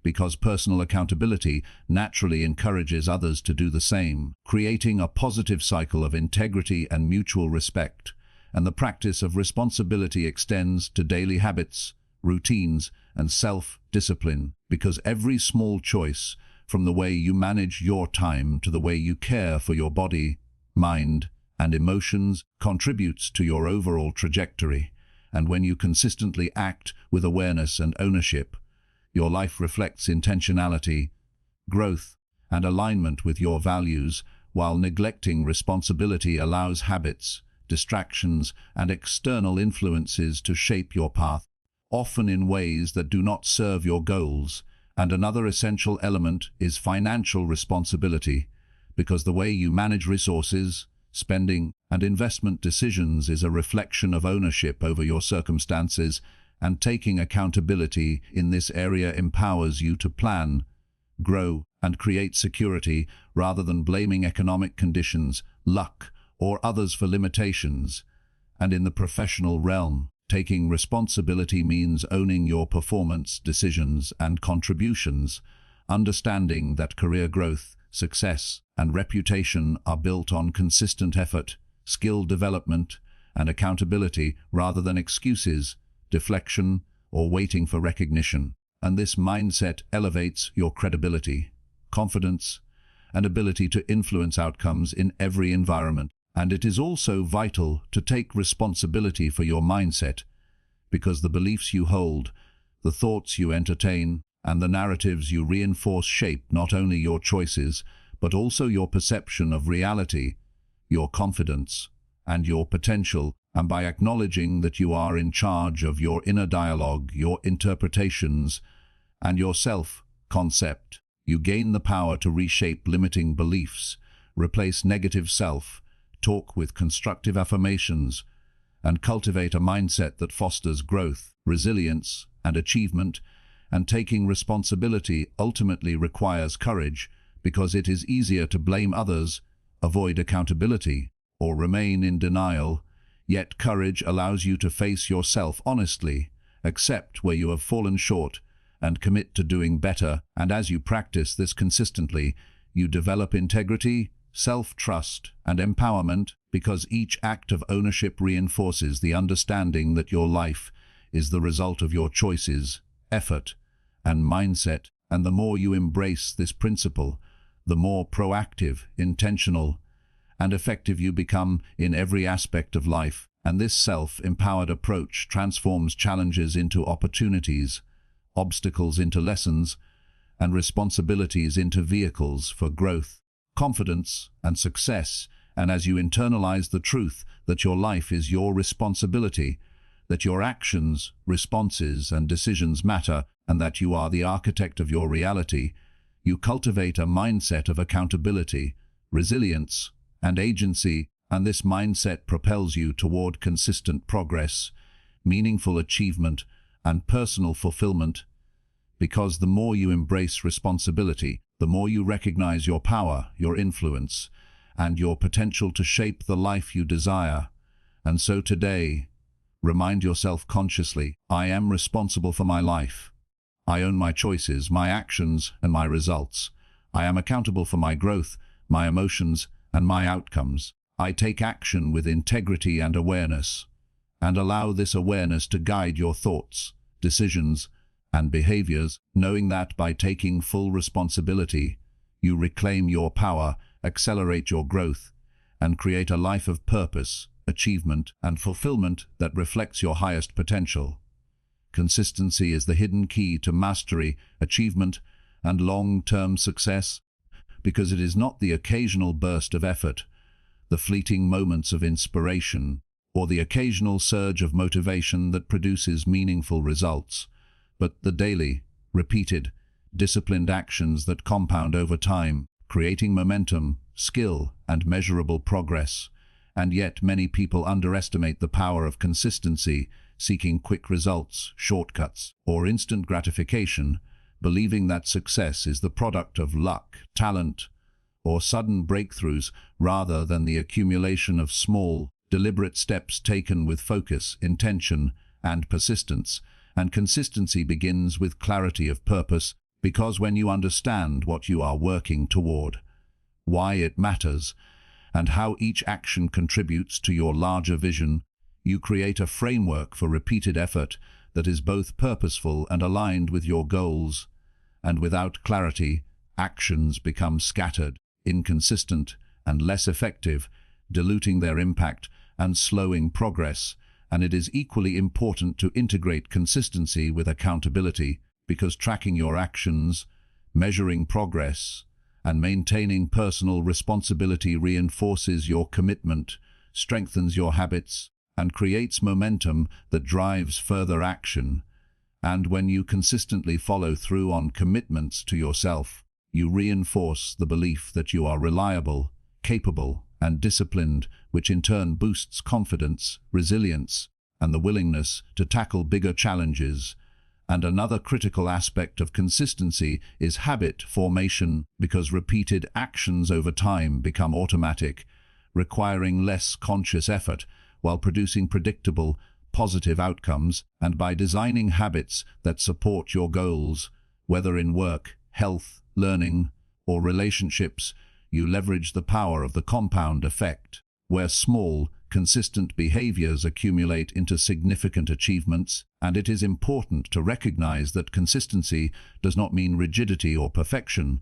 because personal accountability naturally encourages others to do the same, creating a positive cycle of integrity and mutual respect. and the practice of responsibility extends to daily habits, routines, and self-discipline, because every small choice, from the way you manage your time to the way you care for your body, mind, and emotions, contributes to your overall trajectory. And when you consistently act with awareness and ownership, your life reflects intentionality, growth, and alignment with your values, while neglecting responsibility allows habits, distractions, and external influences to shape your path, often in ways that do not serve your goals. And another essential element is financial responsibility, because the way you manage resources, spending, and investment decisions is a reflection of ownership over your circumstances, and taking accountability in this area empowers you to plan, grow, and create security rather than blaming economic conditions, luck, or others for limitations. And in the professional realm, taking responsibility means owning your performance, decisions, and contributions, understanding that career growth, success, and reputation are built on consistent effort, skill development, and accountability rather than excuses, deflection, or waiting for recognition. And this mindset elevates your credibility, confidence, and ability to influence outcomes in every environment. And it is also vital to take responsibility for your mindset, because the beliefs you hold, the thoughts you entertain, and the narratives you reinforce shape not only your choices, but also your perception of reality, your confidence, and your potential. And by acknowledging that you are in charge of your inner dialogue, your interpretations, and your self-concept, you gain the power to reshape limiting beliefs, replace negative self-talk with constructive affirmations, and cultivate a mindset that fosters growth, resilience, and achievement. And taking responsibility ultimately requires courage, because it is easier to blame others, avoid accountability, or remain in denial. Yet courage allows you to face yourself honestly, accept where you have fallen short, and commit to doing better. And as you practice this consistently, you develop integrity, self-trust, and empowerment, because each act of ownership reinforces the understanding that your life is the result of your choices, effort, and mindset. And the more you embrace this principle, the more proactive, intentional, and effective you become in every aspect of life. And this self-empowered approach transforms challenges into opportunities, obstacles into lessons, and responsibilities into vehicles for growth, confidence, and success. And as you internalize the truth that your life is your responsibility, that your actions, responses, and decisions matter, and that you are the architect of your reality, you cultivate a mindset of accountability, resilience, and agency. And this mindset propels you toward consistent progress, meaningful achievement, and personal fulfillment, because the more you embrace responsibility, the more you recognize your power, your influence, and your potential to shape the life you desire. And so today, remind yourself consciously, I am responsible for my life. I own my choices, my actions, and my results. I am accountable for my growth, my emotions, and my outcomes. I take action with integrity and awareness, and allow this awareness to guide your thoughts, decisions, and behaviors, knowing that by taking full responsibility, you reclaim your power, accelerate your growth, and create a life of purpose, achievement, and fulfillment that reflects your highest potential. Consistency is the hidden key to mastery, achievement, and long-term success, because it is not the occasional burst of effort, the fleeting moments of inspiration, or the occasional surge of motivation that produces meaningful results, but the daily, repeated, disciplined actions that compound over time, creating momentum, skill, and measurable progress. And yet many people underestimate the power of consistency, seeking quick results, shortcuts, or instant gratification, believing that success is the product of luck, talent, or sudden breakthroughs rather than the accumulation of small, deliberate steps taken with focus, intention, and persistence. And consistency begins with clarity of purpose, because when you understand what you are working toward, why it matters, and how each action contributes to your larger vision, You create a framework for repeated effort that is both purposeful and aligned with your goals. And without clarity, actions become scattered, inconsistent, and less effective, diluting their impact and slowing progress. And it is equally important to integrate consistency with accountability, because tracking your actions, measuring progress, and maintaining personal responsibility reinforces your commitment, strengthens your habits, and creates momentum that drives further action. And when you consistently follow through on commitments to yourself, you reinforce the belief that you are reliable, capable, and disciplined, which in turn boosts confidence, resilience, and the willingness to tackle bigger challenges. And another critical aspect of consistency is habit formation, because repeated actions over time become automatic, requiring less conscious effort, while producing predictable, positive outcomes. And by designing habits that support your goals, whether in work, health, learning, or relationships, you leverage the power of the compound effect, where small, consistent behaviors accumulate into significant achievements. And it is important to recognize that consistency does not mean rigidity or perfection.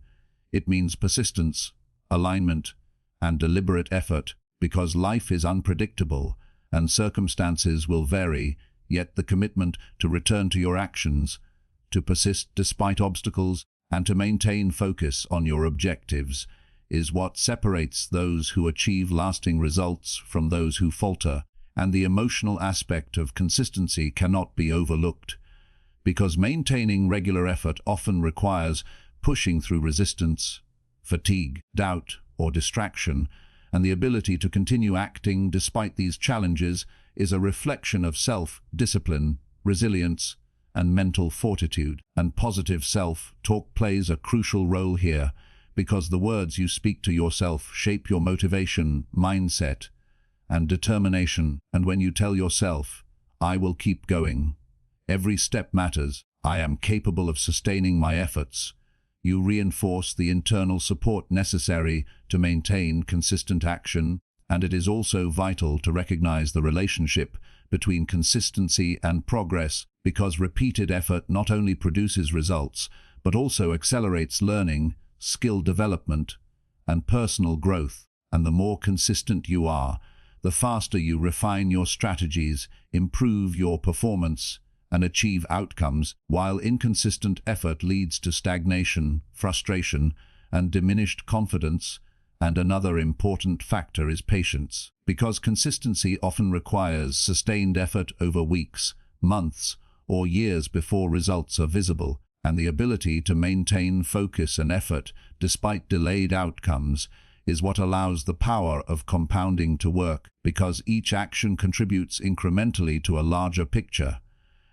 It means persistence, alignment, and deliberate effort, because life is unpredictable and circumstances will vary, yet the commitment to return to your actions, to persist despite obstacles, and to maintain focus on your objectives is what separates those who achieve lasting results from those who falter. And the emotional aspect of consistency cannot be overlooked, because maintaining regular effort often requires pushing through resistance, fatigue, doubt, or distraction, and the ability to continue acting despite these challenges is a reflection of self-discipline, resilience, and mental fortitude. And positive self-talk plays a crucial role here, because the words you speak to yourself shape your motivation, mindset, and determination. And when you tell yourself, "I will keep going. Every step matters. I am capable of sustaining my efforts," you reinforce the internal support necessary to maintain consistent action. And it is also vital to recognize the relationship between consistency and progress, because repeated effort not only produces results, but also accelerates learning, skill development, and personal growth. And the more consistent you are, the faster you refine your strategies, improve your performance, and achieve outcomes, while inconsistent effort leads to stagnation, frustration, and diminished confidence. And another important factor is patience, because consistency often requires sustained effort over weeks, months, or years before results are visible. And the ability to maintain focus and effort despite delayed outcomes is what allows the power of compounding to work, because each action contributes incrementally to a larger picture.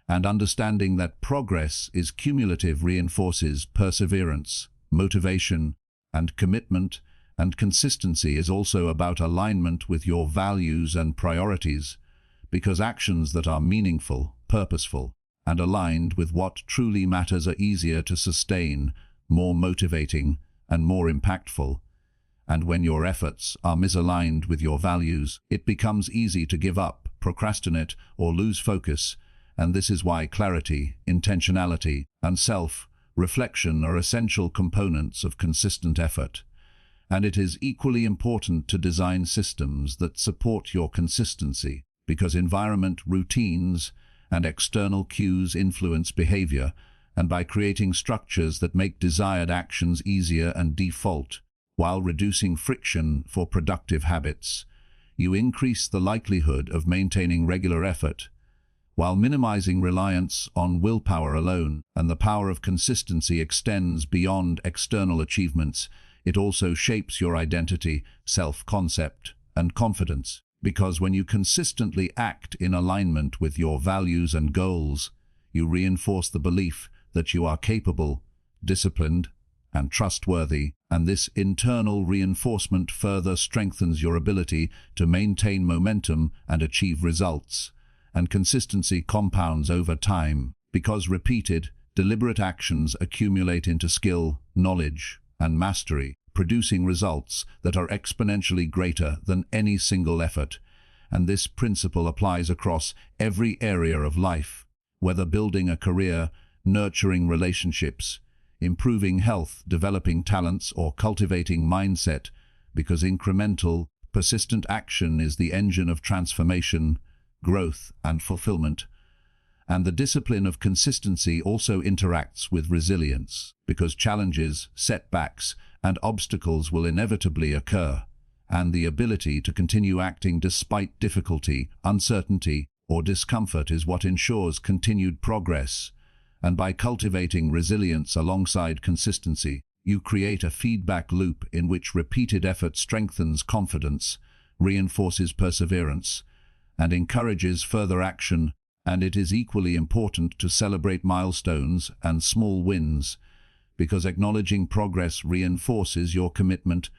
And understanding that progress is cumulative reinforces perseverance, motivation, and commitment. And consistency is also about alignment with your values and priorities, because actions that are meaningful, purposeful, and aligned with what truly matters are easier to sustain, more motivating, and more impactful. And when your efforts are misaligned with your values, it becomes easy to give up, procrastinate, or lose focus. And this is why clarity, intentionality, and self-reflection are essential components of consistent effort. And it is equally important to design systems that support your consistency, because environment, routines, and external cues influence behavior. And by creating structures that make desired actions easier and default, while reducing friction for productive habits, you increase the likelihood of maintaining regular effort, while minimizing reliance on willpower alone. And the power of consistency extends beyond external achievements. It also shapes your identity, self-concept, and confidence, because when you consistently act in alignment with your values and goals, you reinforce the belief that you are capable, disciplined, and trustworthy. And this internal reinforcement further strengthens your ability to maintain momentum and achieve results. And consistency compounds over time, because repeated, deliberate actions accumulate into skill, knowledge, and mastery, producing results that are exponentially greater than any single effort. and this principle applies across every area of life, whether building a career, nurturing relationships, improving health, developing talents, or cultivating mindset, because incremental, persistent action is the engine of transformation, growth, and fulfillment. And the discipline of consistency also interacts with resilience, because challenges, setbacks, and obstacles will inevitably occur, and the ability to continue acting despite difficulty, uncertainty, or discomfort is what ensures continued progress. And by cultivating resilience alongside consistency, you create a feedback loop in which repeated effort strengthens confidence, reinforces perseverance, and encourages further action. And it is equally important to celebrate milestones and small wins, because acknowledging progress reinforces your commitment,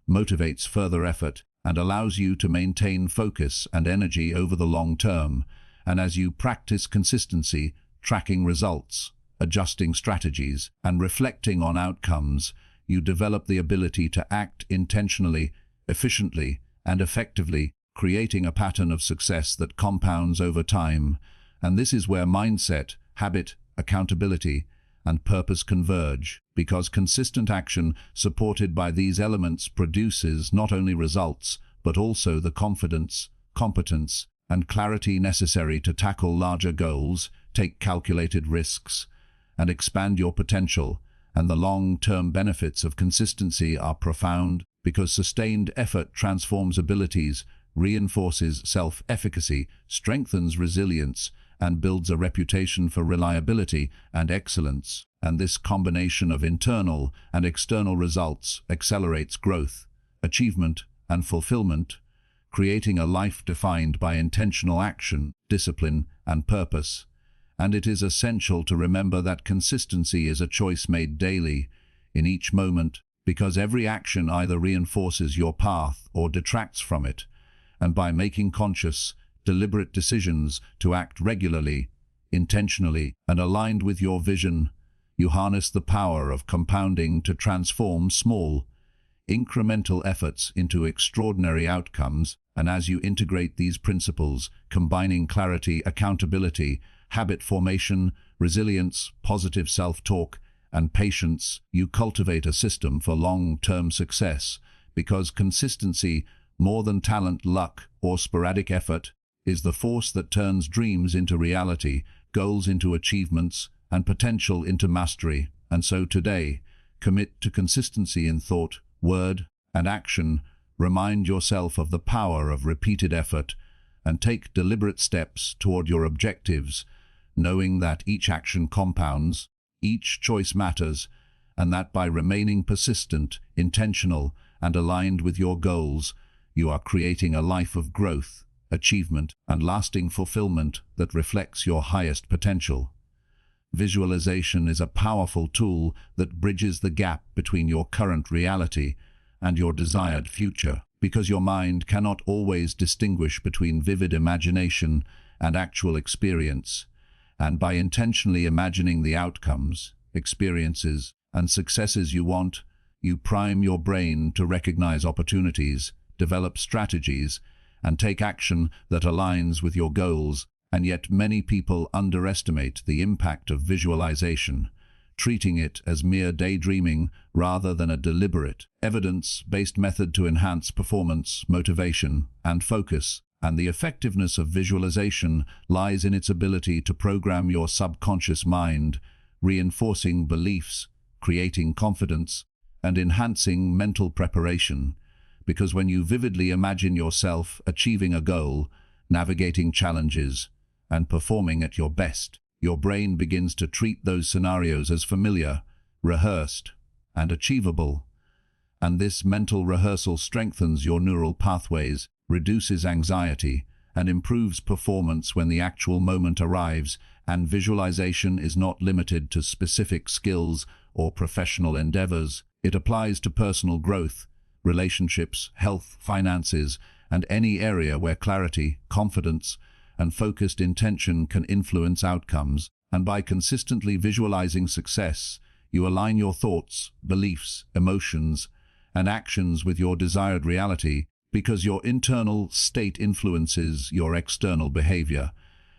motivates further effort, and allows you to maintain focus and energy over the long term. And as you practice consistency, tracking results, adjusting strategies, and reflecting on outcomes, you develop the ability to act intentionally, efficiently, and effectively, creating a pattern of success that compounds over time. And this is where mindset, habit, accountability, and purpose converge, because consistent action supported by these elements produces not only results, but also the confidence, competence, and clarity necessary to tackle larger goals, take calculated risks, and expand your potential. And the long-term benefits of consistency are profound, because sustained effort transforms abilities, reinforces self-efficacy, strengthens resilience, and builds a reputation for reliability and excellence. And this combination of internal and external results accelerates growth, achievement, and fulfillment, creating a life defined by intentional action, discipline, and purpose. And it is essential to remember that consistency is a choice made daily, in each moment, because every action either reinforces your path or detracts from it. And by making conscious, deliberate decisions to act regularly, intentionally, and aligned with your vision, you harness the power of compounding to transform small, incremental efforts into extraordinary outcomes. And as you integrate these principles, combining clarity, accountability, habit formation, resilience, positive self-talk, and patience, you cultivate a system for long-term success, because consistency, more than talent, luck, or sporadic effort, is the force that turns dreams into reality, goals into achievements, and potential into mastery. And so today, commit to consistency in thought, word, and action. Remind yourself of the power of repeated effort, and take deliberate steps toward your objectives, knowing that each action compounds, each choice matters, and that by remaining persistent, intentional, and aligned with your goals, you are creating a life of growth, achievement, and lasting fulfillment that reflects your highest potential. Visualization is a powerful tool that bridges the gap between your current reality and your desired future, because your mind cannot always distinguish between vivid imagination and actual experience. And by intentionally imagining the outcomes, experiences, and successes you want, you prime your brain to recognize opportunities, develop strategies, and take action that aligns with your goals. And yet many people underestimate the impact of visualization, treating it as mere daydreaming rather than a deliberate, evidence-based method to enhance performance, motivation, and focus. And the effectiveness of visualization lies in its ability to program your subconscious mind, reinforcing beliefs, creating confidence, and enhancing mental preparation. Because when you vividly imagine yourself achieving a goal, navigating challenges, and performing at your best, your brain begins to treat those scenarios as familiar, rehearsed, and achievable. And this mental rehearsal strengthens your neural pathways, reduces anxiety, and improves performance when the actual moment arrives. And visualization is not limited to specific skills or professional endeavors. It applies to personal growth, relationships, health, finances, and any area where clarity, confidence, and focused intention can influence outcomes. And by consistently visualizing success, you align your thoughts, beliefs, emotions, and actions with your desired reality, because your internal state influences your external behavior,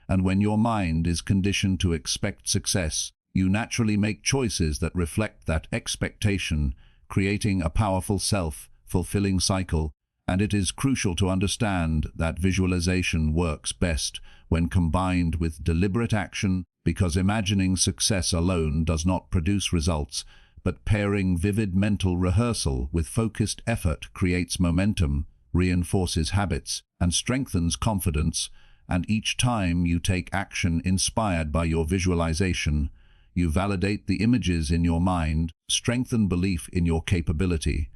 and when your mind is conditioned to expect success, you naturally make choices that reflect that expectation, creating a powerful self-fulfilling cycle. And it is crucial to understand that visualization works best when combined with deliberate action, because imagining success alone does not produce results, but pairing vivid mental rehearsal with focused effort creates momentum, reinforces habits, and strengthens confidence. And each time you take action inspired by your visualization, you validate the images in your mind, strengthen belief in your capability,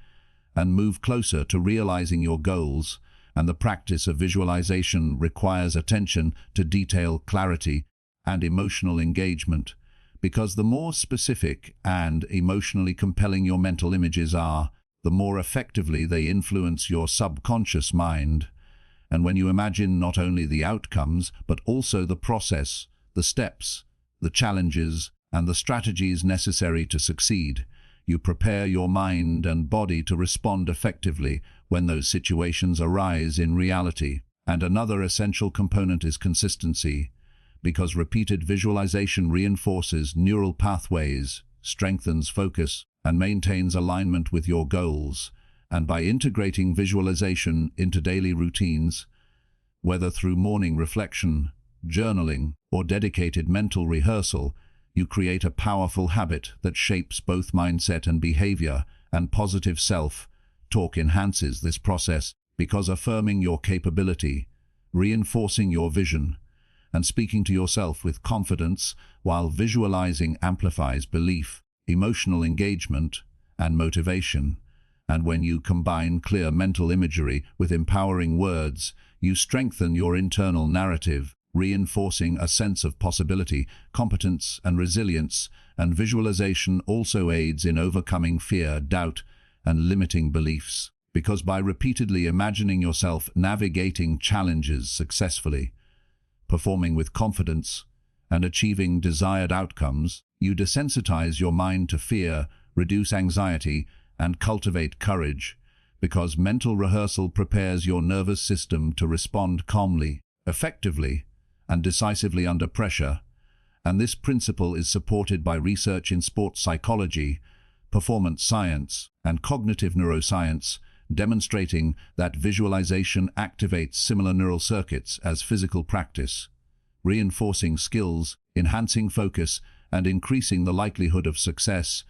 and move closer to realizing your goals. And the practice of visualization requires attention to detail, clarity, and emotional engagement, because the more specific and emotionally compelling your mental images are, the more effectively they influence your subconscious mind. And when you imagine not only the outcomes, but also the process, the steps, the challenges, and the strategies necessary to succeed, you prepare your mind and body to respond effectively when those situations arise in reality. And another essential component is consistency, because repeated visualization reinforces neural pathways, strengthens focus, and maintains alignment with your goals. And by integrating visualization into daily routines, whether through morning reflection, journaling, or dedicated mental rehearsal, you create a powerful habit that shapes both mindset and behavior. And positive self-talk enhances this process, because affirming your capability, reinforcing your vision, and speaking to yourself with confidence while visualizing amplifies belief, emotional engagement, and motivation. And when you combine clear mental imagery with empowering words, you strengthen your internal narrative, reinforcing a sense of possibility, competence, and resilience. And visualization also aids in overcoming fear, doubt, and limiting beliefs, because by repeatedly imagining yourself navigating challenges successfully, performing with confidence, and achieving desired outcomes, you desensitize your mind to fear, reduce anxiety, and cultivate courage, because mental rehearsal prepares your nervous system to respond calmly, effectively, and decisively under pressure. And this principle is supported by research in sports psychology, performance science, and cognitive neuroscience, demonstrating that visualization activates similar neural circuits as physical practice, reinforcing skills, enhancing focus, and increasing the likelihood of success.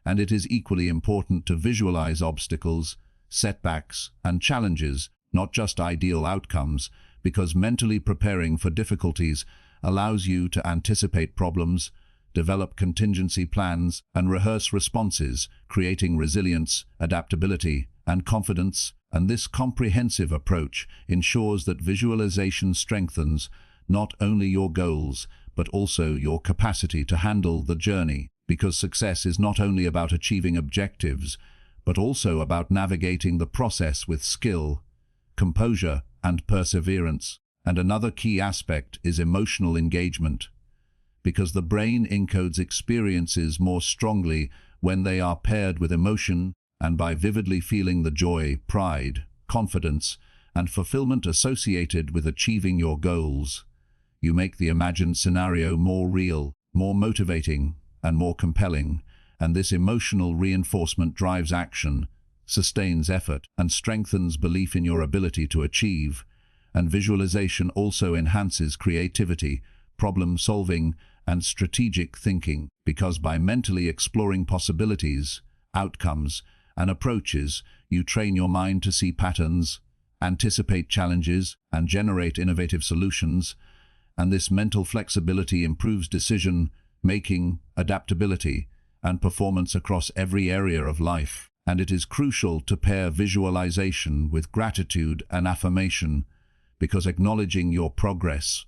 And it is equally important to visualize obstacles, setbacks, and challenges, not just ideal outcomes, because mentally preparing for difficulties allows you to anticipate problems, develop contingency plans, and rehearse responses, creating resilience, adaptability, and confidence. And this comprehensive approach ensures that visualization strengthens not only your goals, but also your capacity to handle the journey, because success is not only about achieving objectives, but also about navigating the process with skill, composure, and perseverance. And another key aspect is emotional engagement, because the brain encodes experiences more strongly when they are paired with emotion. And by vividly feeling the joy, pride, confidence, and fulfillment associated with achieving your goals, you make the imagined scenario more real, more motivating, and more compelling. And this emotional reinforcement drives action, sustains effort, and strengthens belief in your ability to achieve. And visualization also enhances creativity, problem-solving, and strategic thinking, because by mentally exploring possibilities, outcomes, and approaches, you train your mind to see patterns, anticipate challenges, and generate innovative solutions. And this mental flexibility improves decision-making, adaptability, and performance across every area of life. And it is crucial to pair visualization with gratitude and affirmation, because acknowledging your progress,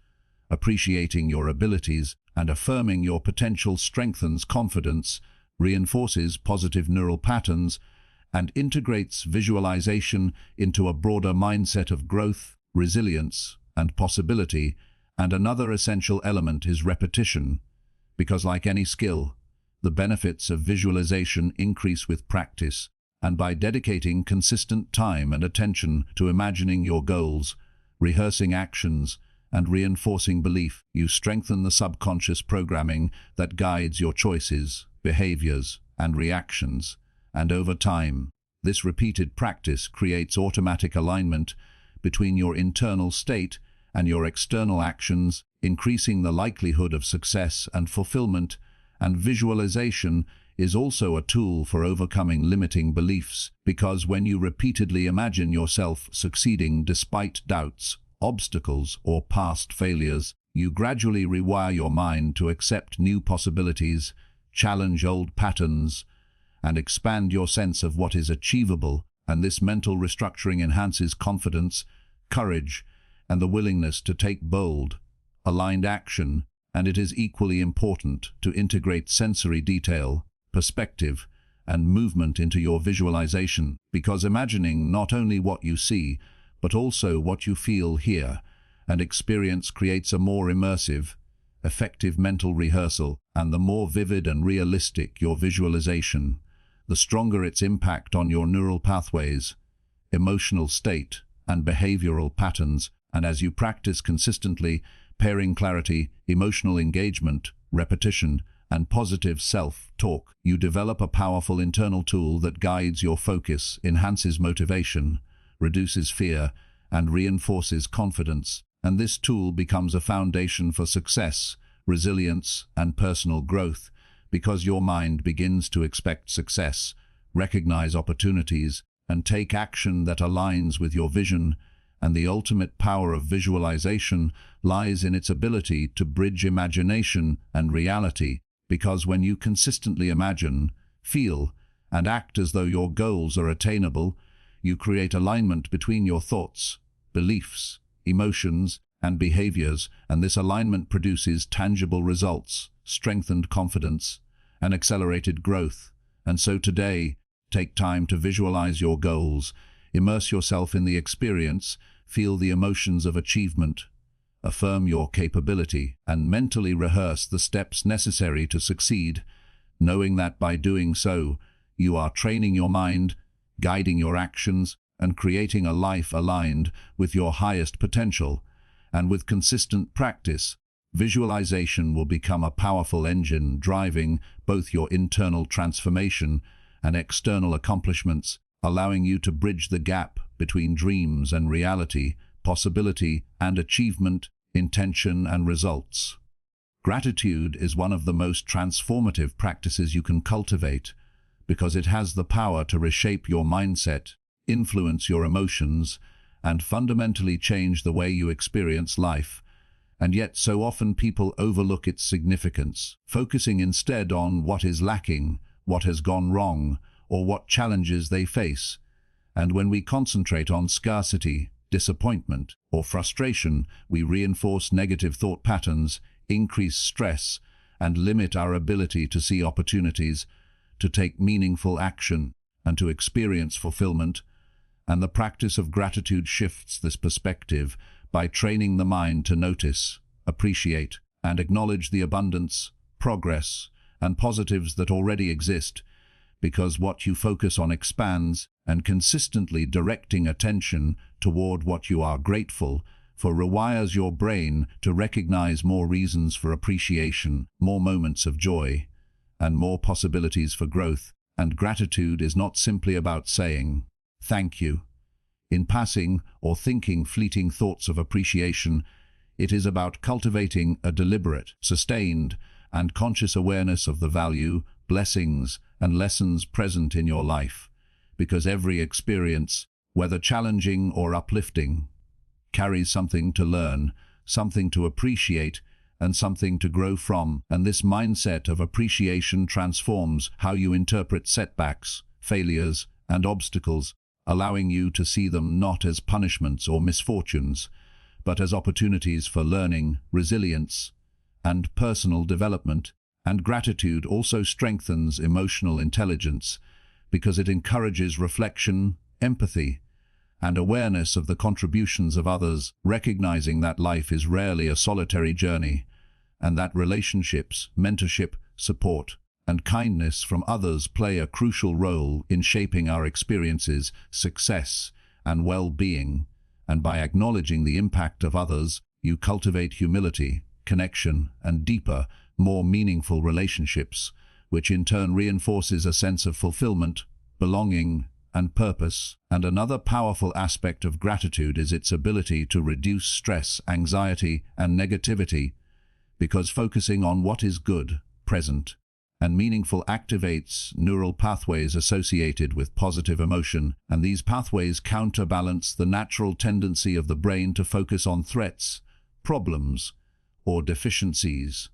appreciating your abilities, and affirming your potential strengthens confidence, reinforces positive neural patterns, and integrates visualization into a broader mindset of growth, resilience, and possibility. And another essential element is repetition, because like any skill, the benefits of visualization increase with practice, and by dedicating consistent time and attention to imagining your goals, rehearsing actions, and reinforcing belief, you strengthen the subconscious programming that guides your choices, behaviors, and reactions. And over time, this repeated practice creates automatic alignment between your internal state and your external actions, increasing the likelihood of success and fulfillment. And visualization is also a tool for overcoming limiting beliefs, because when you repeatedly imagine yourself succeeding despite doubts, obstacles, or past failures, you gradually rewire your mind to accept new possibilities, challenge old patterns, and expand your sense of what is achievable. And this mental restructuring enhances confidence, courage, and the willingness to take bold, aligned action. And it is equally important to integrate sensory detail, perspective, and movement into your visualization, because imagining not only what you see, but also what you feel, hear, and experience creates a more immersive, effective mental rehearsal. And the more vivid and realistic your visualization, the stronger its impact on your neural pathways, emotional state, and behavioral patterns. And as you practice consistently, pairing clarity, emotional engagement, repetition, and positive self-talk, you develop a powerful internal tool that guides your focus, enhances motivation, reduces fear, and reinforces confidence. And this tool becomes a foundation for success, resilience, and personal growth, because your mind begins to expect success, recognize opportunities, and take action that aligns with your vision. And the ultimate power of visualization lies in its ability to bridge imagination and reality, because when you consistently imagine, feel, and act as though your goals are attainable, you create alignment between your thoughts, beliefs, emotions, and behaviors. And this alignment produces tangible results, strengthened confidence, and accelerated growth. And so today, take time to visualize your goals, immerse yourself in the experience, feel the emotions of achievement, affirm your capability, and mentally rehearse the steps necessary to succeed, knowing that by doing so, you are training your mind, guiding your actions, and creating a life aligned with your highest potential. And with consistent practice, visualization will become a powerful engine driving both your internal transformation and external accomplishments, allowing you to bridge the gap between dreams and reality, possibility and achievement, intention and results. Gratitude is one of the most transformative practices you can cultivate, because it has the power to reshape your mindset, influence your emotions, and fundamentally change the way you experience life. And yet so often people overlook its significance, focusing instead on what is lacking, what has gone wrong, or what challenges they face. And when we concentrate on scarcity, disappointment, or frustration, we reinforce negative thought patterns, increase stress, and limit our ability to see opportunities, to take meaningful action, and to experience fulfillment. And the practice of gratitude shifts this perspective by training the mind to notice, appreciate, and acknowledge the abundance, progress, and positives that already exist, because what you focus on expands, and consistently directing attention toward what you are grateful for rewires your brain to recognize more reasons for appreciation, more moments of joy, and more possibilities for growth. And gratitude is not simply about saying, "Thank you," in passing or thinking fleeting thoughts of appreciation. It is about cultivating a deliberate, sustained, and conscious awareness of the value, blessings, and lessons present in your life, because every experience, whether challenging or uplifting, carries something to learn, something to appreciate, and something to grow from. And this mindset of appreciation transforms how you interpret setbacks, failures, and obstacles, allowing you to see them not as punishments or misfortunes, but as opportunities for learning, resilience, and personal development. And gratitude also strengthens emotional intelligence, because it encourages reflection, empathy, and awareness of the contributions of others, recognizing that life is rarely a solitary journey, and that relationships, mentorship, support, and kindness from others play a crucial role in shaping our experiences, success, and well-being, and by acknowledging the impact of others, you cultivate humility, connection, and deeper, more meaningful relationships, which in turn reinforces a sense of fulfillment, belonging, and purpose. And another powerful aspect of gratitude is its ability to reduce stress, anxiety, and negativity, because focusing on what is good, present, and meaningful activates neural pathways associated with positive emotion, and these pathways counterbalance the natural tendency of the brain to focus on threats, problems, or deficiencies.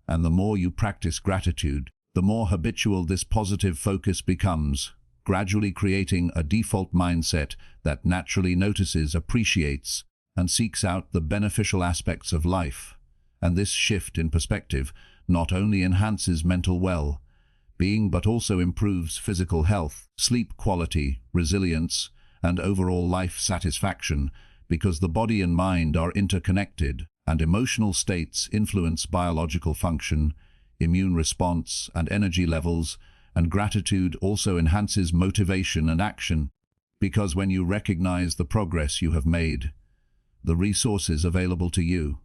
And the more you practice gratitude, the more habitual this positive focus becomes, gradually creating a default mindset that naturally notices, appreciates, and seeks out the beneficial aspects of life. And this shift in perspective not only enhances mental well-being but also improves physical health, sleep quality, resilience, and overall life satisfaction, because the body and mind are interconnected, and emotional states influence biological function, immune response, and energy levels. And gratitude also enhances motivation and action, because when you recognize the progress you have made, the resources available to you,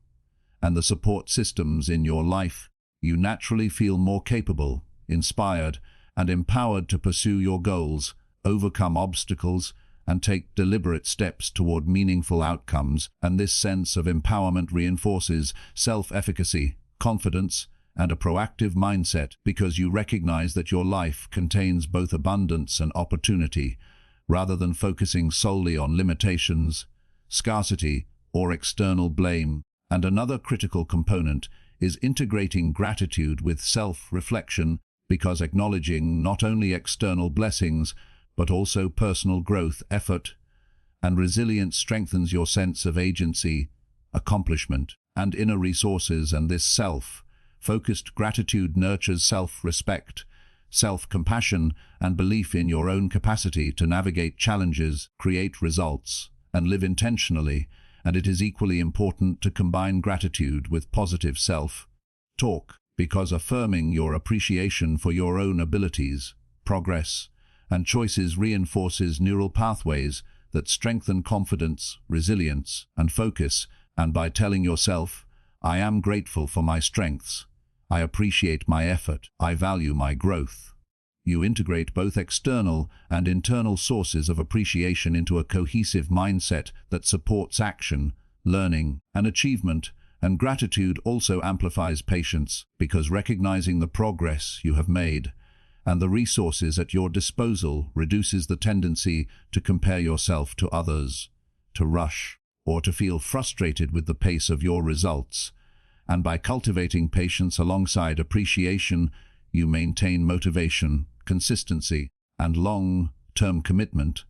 and the support systems in your life, you naturally feel more capable, inspired, and empowered to pursue your goals, overcome obstacles, and take deliberate steps toward meaningful outcomes. And this sense of empowerment reinforces self-efficacy, confidence, and a proactive mindset, because you recognize that your life contains both abundance and opportunity, rather than focusing solely on limitations, scarcity, or external blame. And another critical component is integrating gratitude with self-reflection, because acknowledging not only external blessings, but also personal growth, effort, and resilience strengthens your sense of agency, accomplishment, and inner resources. And this self-focused gratitude nurtures self-respect, self-compassion, and belief in your own capacity to navigate challenges, create results, and live intentionally. And it is equally important to combine gratitude with positive self-talk, because affirming your appreciation for your own abilities, progress, and choices reinforces neural pathways that strengthen confidence, resilience, and focus. And by telling yourself, "I am grateful for my strengths, I appreciate my effort, I value my growth," you integrate both external and internal sources of appreciation into a cohesive mindset that supports action, learning, and achievement. And gratitude also amplifies patience, because recognizing the progress you have made and the resources at your disposal reduces the tendency to compare yourself to others, to rush, or to feel frustrated with the pace of your results. And by cultivating patience alongside appreciation, you maintain motivation, consistency, and long-term commitment,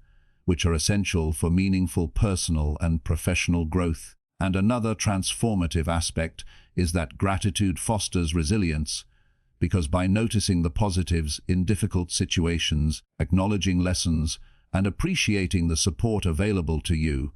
which are essential for meaningful personal and professional growth. And another transformative aspect is that gratitude fosters resilience, because by noticing the positives in difficult situations, acknowledging lessons, and appreciating the support available to you,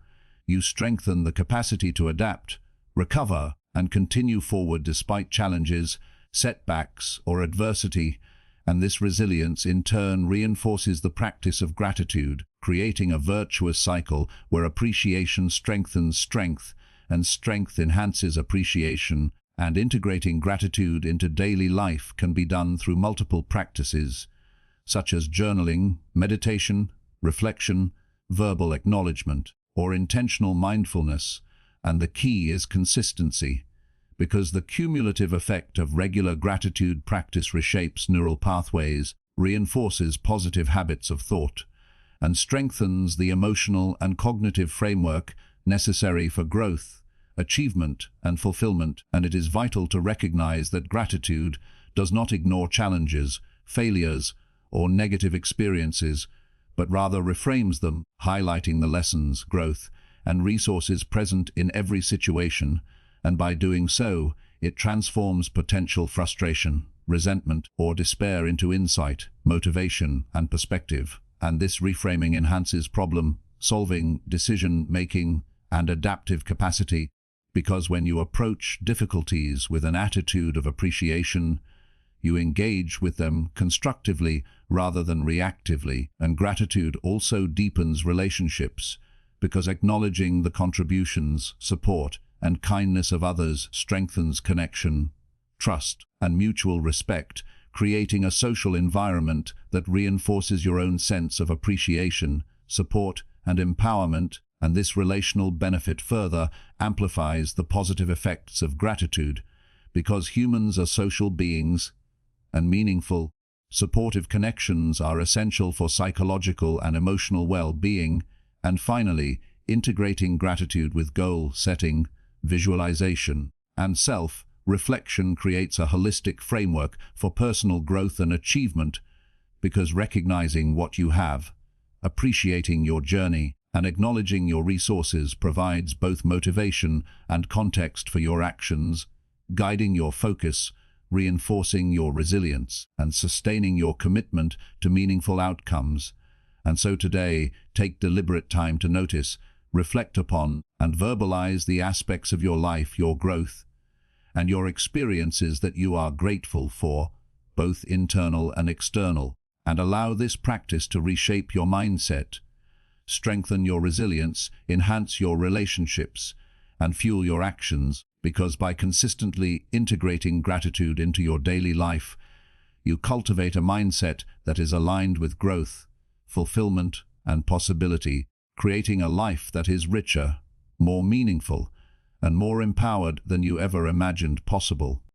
you strengthen the capacity to adapt, recover, and continue forward despite challenges, setbacks, or adversity. And this resilience in turn reinforces the practice of gratitude, creating a virtuous cycle where appreciation strengthens strength, and strength enhances appreciation. And integrating gratitude into daily life can be done through multiple practices, such as journaling, meditation, reflection, verbal acknowledgement, or intentional mindfulness. And the key is consistency, because the cumulative effect of regular gratitude practice reshapes neural pathways, reinforces positive habits of thought, and strengthens the emotional and cognitive framework necessary for growth, achievement, and fulfillment. And it is vital to recognize that gratitude does not ignore challenges, failures, or negative experiences, but rather reframes them, highlighting the lessons, growth, and resources present in every situation. And by doing so, it transforms potential frustration, resentment, or despair into insight, motivation, and perspective. And this reframing enhances problem-solving, decision-making, and adaptive capacity, because when you approach difficulties with an attitude of appreciation, You engage with them constructively rather than reactively, and gratitude also deepens relationships because acknowledging the contributions, support, and kindness of others strengthens connection, trust, and mutual respect, creating a social environment that reinforces your own sense of appreciation, support, and empowerment, and this relational benefit further amplifies the positive effects of gratitude, because humans are social beings, and meaningful, supportive connections are essential for psychological and emotional well-being. And finally, integrating gratitude with goal setting, visualization, and self-reflection creates a holistic framework for personal growth and achievement, because recognizing what you have, appreciating your journey, and acknowledging your resources provides both motivation and context for your actions, guiding your focus, reinforcing your resilience, and sustaining your commitment to meaningful outcomes. And so today, take deliberate time to notice, reflect upon, and verbalize the aspects of your life, your growth, and your experiences that you are grateful for, both internal and external, and allow this practice to reshape your mindset, strengthen your resilience, enhance your relationships, and fuel your actions, because by consistently integrating gratitude into your daily life, you cultivate a mindset that is aligned with growth, fulfillment, and possibility, creating a life that is richer, more meaningful, and more empowered than you ever imagined possible.